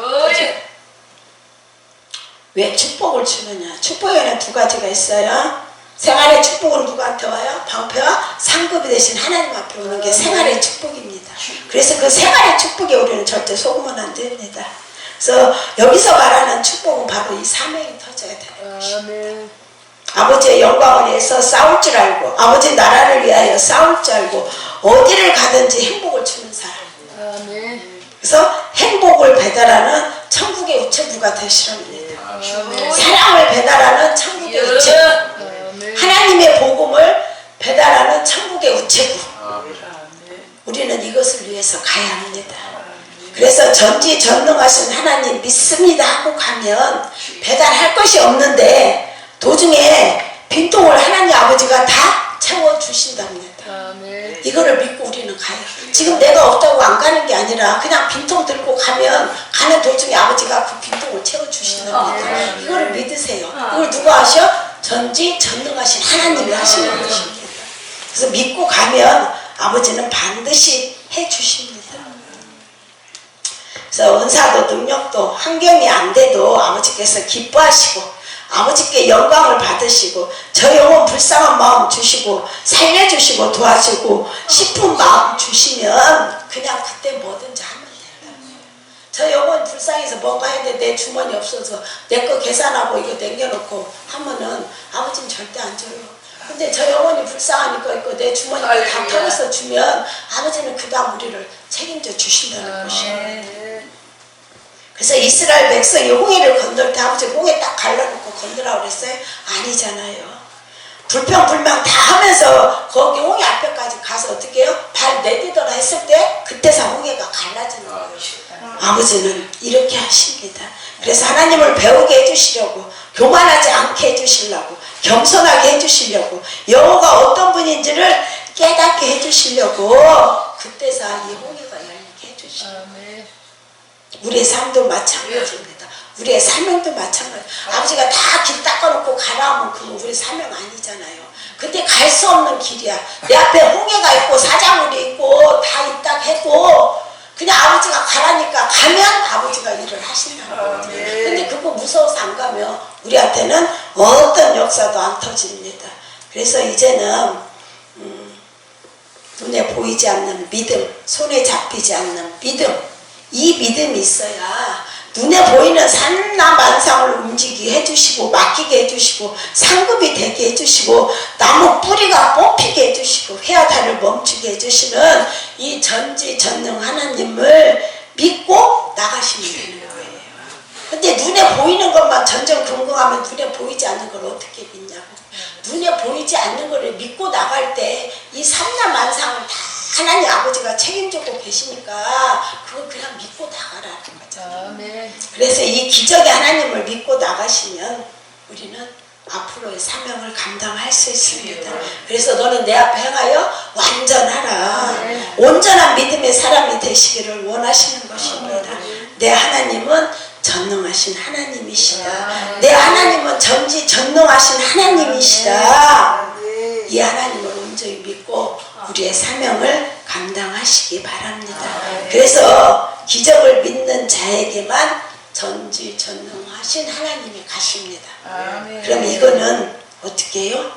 왜 축복을 주느냐? 축복에는 두 가지가 있어요. 생활의 축복은 누구한테 와요? 방패와 상급이 되신 하나님 앞에 오는 게 생활의 축복입니다. 그래서 그 생활의 축복에 우리는 절대 속으면 안 됩니다. 그래서 여기서 말하는 축복은 바로 이 사명이 터져야 되는 것입니다. 아버지의 영광을 위해서 싸울 줄 알고 아버지 나라를 위하여 싸울 줄 알고 어디를 가든지 행복을 주는 사람. 그래서 행복을 배달하는 천국의 우체부가 되시랍니다. 사랑을 배달하는 천국의 우체부. 하나님의 복음을 배달하는 천국의 우체부. 우리는 이것을 위해서 가야 합니다. 그래서 전지전능하신 하나님 믿습니다 하고 가면 배달할 것이 없는데 도중에 빈통을 하나님 아버지가 다 채워주신답니다. 이거를 믿고 우리는 가요. 지금 내가 없다고 안 가는 게 아니라 그냥 빈통 들고 가면 가는 도중에 아버지가 그 빈통을 채워주신답니다. 이거를 믿으세요. 이걸 누가 하셔? 전지전능하신 하나님이 하시는 것입니다. 그래서 믿고 가면 아버지는 반드시 해주십니다. 그래서 은사도 능력도 환경이 안 돼도 아버지께서 기뻐하시고 아버지께 영광을 받으시고 저 영혼 불쌍한 마음 주시고 살려주시고 도와주고 싶은 마음 주시면 그냥 그때 뭐든지 하면 된다. 저 영혼 불쌍해서 뭔가 해야 돼. 내 주머니 없어서 내 거 계산하고 이거 남겨놓고 하면은 아버지는 절대 안 줘요. 근데 저 영혼이 불쌍하니까 있고 내 주머니 다 털어서 주면 아버지는 그 다음 우리를 책임져 주신다는 것이에요. 그래서 이스라엘 백성이 홍해를 건널 때 아버지 홍해 딱 갈라놓고 건너라고 그랬어요? 아니잖아요. 불평불만 다 하면서 거기 홍해 앞에까지 가서 어떻게 해요? 발 내디더라 했을 때 그때서 홍해가 갈라지는 거예요. 아버지는 이렇게 하십니다. 그래서 하나님을 배우게 해주시려고 교만하지 않게 해주시려고 겸손하게 해주시려고 여호가 어떤 분인지를 깨닫게 해주시려고 그때서 이 홍해가 열리게 해주시려고 우리의 삶도 마찬가지입니다. 우리의 사명도 마찬가지. 아버지가 다 길 닦아놓고 가라 하면 그건 우리 사명 아니잖아요. 근데 갈 수 없는 길이야. 내 앞에 홍해가 있고 사자물이 있고 다 있다 해도 그냥 아버지가 가라니까 가면 아버지가 일을 하신다는 거죠. 근데 그거 무서워서 안 가면 우리한테는 어떤 역사도 안 터집니다. 그래서 이제는 눈에 보이지 않는 믿음, 손에 잡히지 않는 믿음, 이 믿음이 있어야 눈에 보이는 산나만상을 움직이게 해주시고 맡기 바뀌게 해주시고 상급이 되게 해주시고 나무 뿌리가 뽑히게 해주시고 회화다를 멈추게 해주시는 이 전지전능 하나님을 믿고 나가시면 되는 거예요. 근데 눈에 보이는 것만 전전긍긍하면 눈에 보이지 않는 걸 어떻게 믿냐고. 눈에 보이지 않는 걸 믿고 나갈 때 이 삼라만상을 다 하나님 아버지가 책임지고 계시니까 그거 그냥 믿고 나가라는 거죠. 아멘. 그래서 이 기적의 하나님을 믿고 나가시면 우리는 앞으로의 사명을 감당할 수 있습니다. 그래서 너는 내 앞에 행하여 완전하라. 온전한 믿음의 사람이 되시기를 원하시는 것입니다. 내 하나님은 전능하신 하나님이시다. 내 하나님은 전지전능하신 하나님이시다. 이 하나님을 온전히 믿고 우리의 사명을 감당하시기 바랍니다. 그래서 기적을 믿는 자에게만 전지전능하신 하나님이 가십니다. 그럼 이거는 어떻게 해요?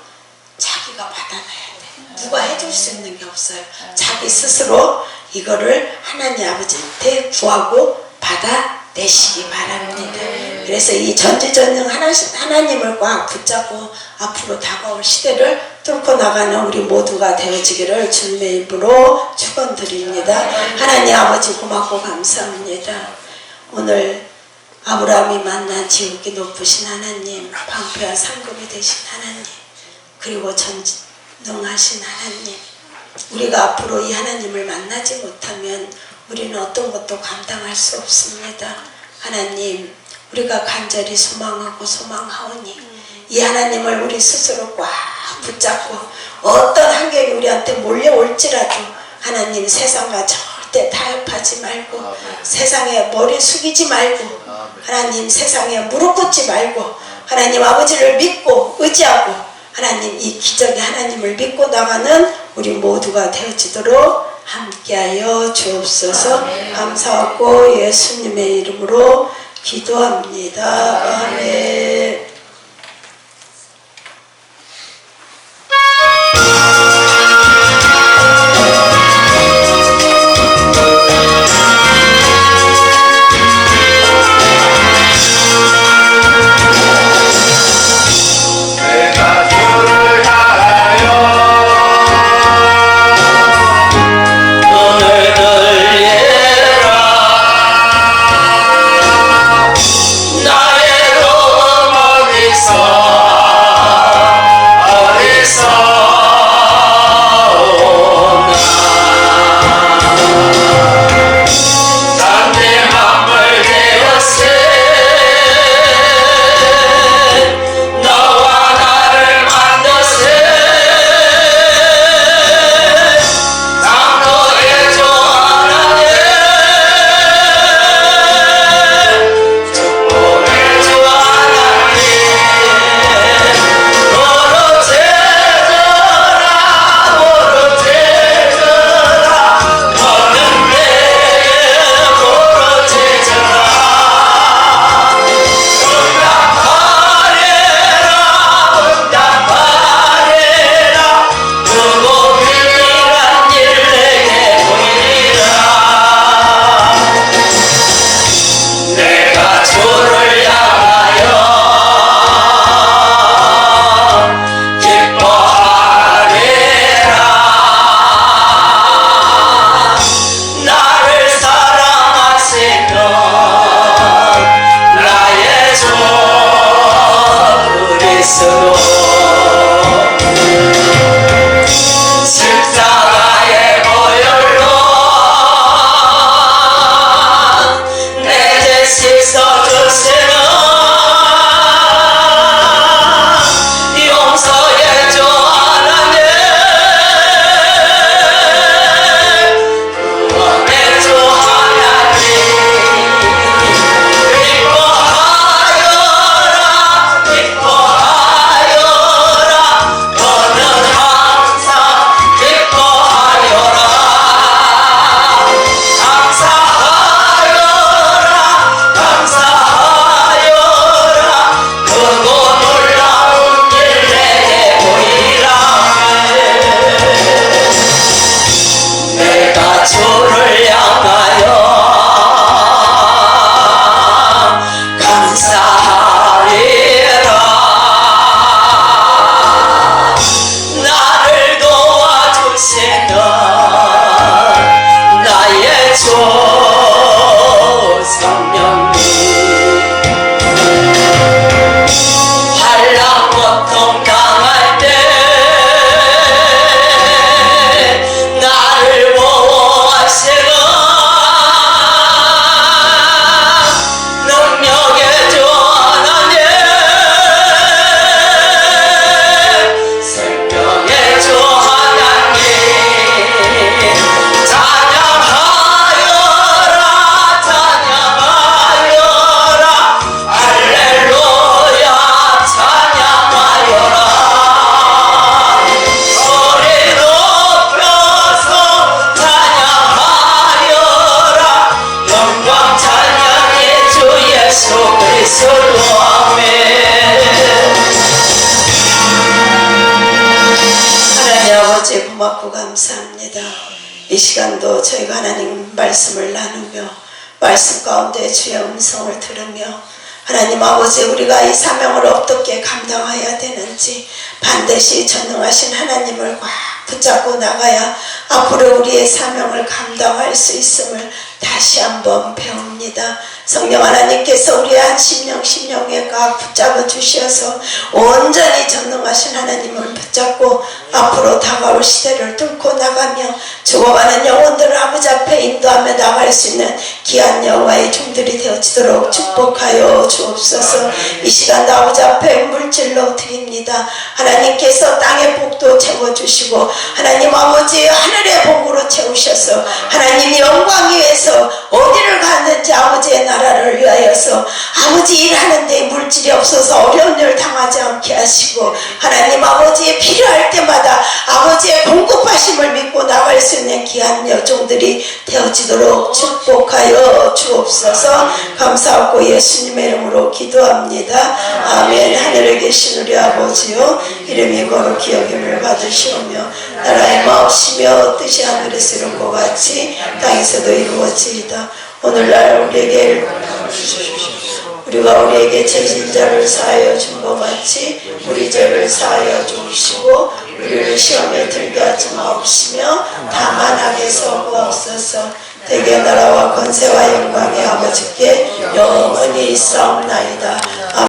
자기가 받아놔야 돼. 누가 해줄 수 있는 게 없어요. 자기 스스로 이거를 하나님 아버지한테 구하고 받아내시기 바랍니다. 그래서 이 전지전능 하나님을 꽉 붙잡고 앞으로 다가올 시대를 뚫고 나가는 우리 모두가 되어지기를 주님의 이름으로 축원드립니다. 하나님 아버지 고맙고 감사합니다. 오늘 아브라함이 만난 지극히 높으신 하나님, 방패와 상급이 되신 하나님, 그리고 전능하신 하나님, 우리가 앞으로 이 하나님을 만나지 못하면 우리는 어떤 것도 감당할 수 없습니다. 하나님, 우리가 간절히 소망하고 소망하오니 이 하나님을 우리 스스로 꽉 붙잡고 어떤 환경이 우리한테 몰려올지라도 하나님 세상과 절대 타협하지 말고 세상에 머리 숙이지 말고 하나님 세상에 무릎 꿇지 말고 하나님 아버지를 믿고 의지하고 하나님 이 기적의 하나님을 믿고 나가는 우리 모두가 되어지도록 함께하여 주옵소서. 감사하고 예수님의 이름으로 기도합니다. 아멘. 나의 고맙고 감사합니다. 이 시간도 저희가 하나님 말씀을 나누며 말씀 가운데 주의 음성을 들으며 하나님 아버지 우리가 이 사명을 어떻게 감당해야 되는지 반드시 전능하신 하나님을 꽉 붙잡고 나가야 앞으로 우리의 사명을 감당할 수 있음을 다시 한번 배웁니다. 성령 하나님께서 우리의 한 심령에 꽉 붙잡아 주셔서 온전히 전능하신 하나님을 붙잡고 앞으로 다가올 시대를 뚫고 나가며 죽어가는 영혼들을 아버지 앞에 인도하며 나갈 수 있는 귀한 여호와의 종들이 되어지도록 축복하여 주옵소서. 이 시간도 아버지 앞에 물질로 드립니다. 하나님께서 땅의 복도 채워주시고 하나님 아버지 하늘의 복으로 채우셔서 하나님 영광 위에서 어디를 갔는지 아버지의 나라를 위하여서 아버지 일하는데 물질이 없어서 어려운 일 당하지 않게 하시고 하나님 아버지 필요할 때마다 아버지의 공급하심을 믿고 나갈 수 있는 귀한 여종들이 되어지도록 축복하여 주옵소서. 감사하고 예수님의 이름으로 기도합니다. 아멘. 하늘에 계신 우리 아버지요 이름이 거룩히 여김을 받으시오며 나라의 마옵시며 뜻이 하늘에서 이룬 것 같이 땅에서도 이루어지이다. 오늘날 우리에게 우리가 우리에게 죄진 자를 사하여 준 것 같이 우리 죄를 사하여 주시고 우리를 시험에 들게 하지 마옵시며 다만 악에서 구하옵소서. 대개 나라와 권세와 영광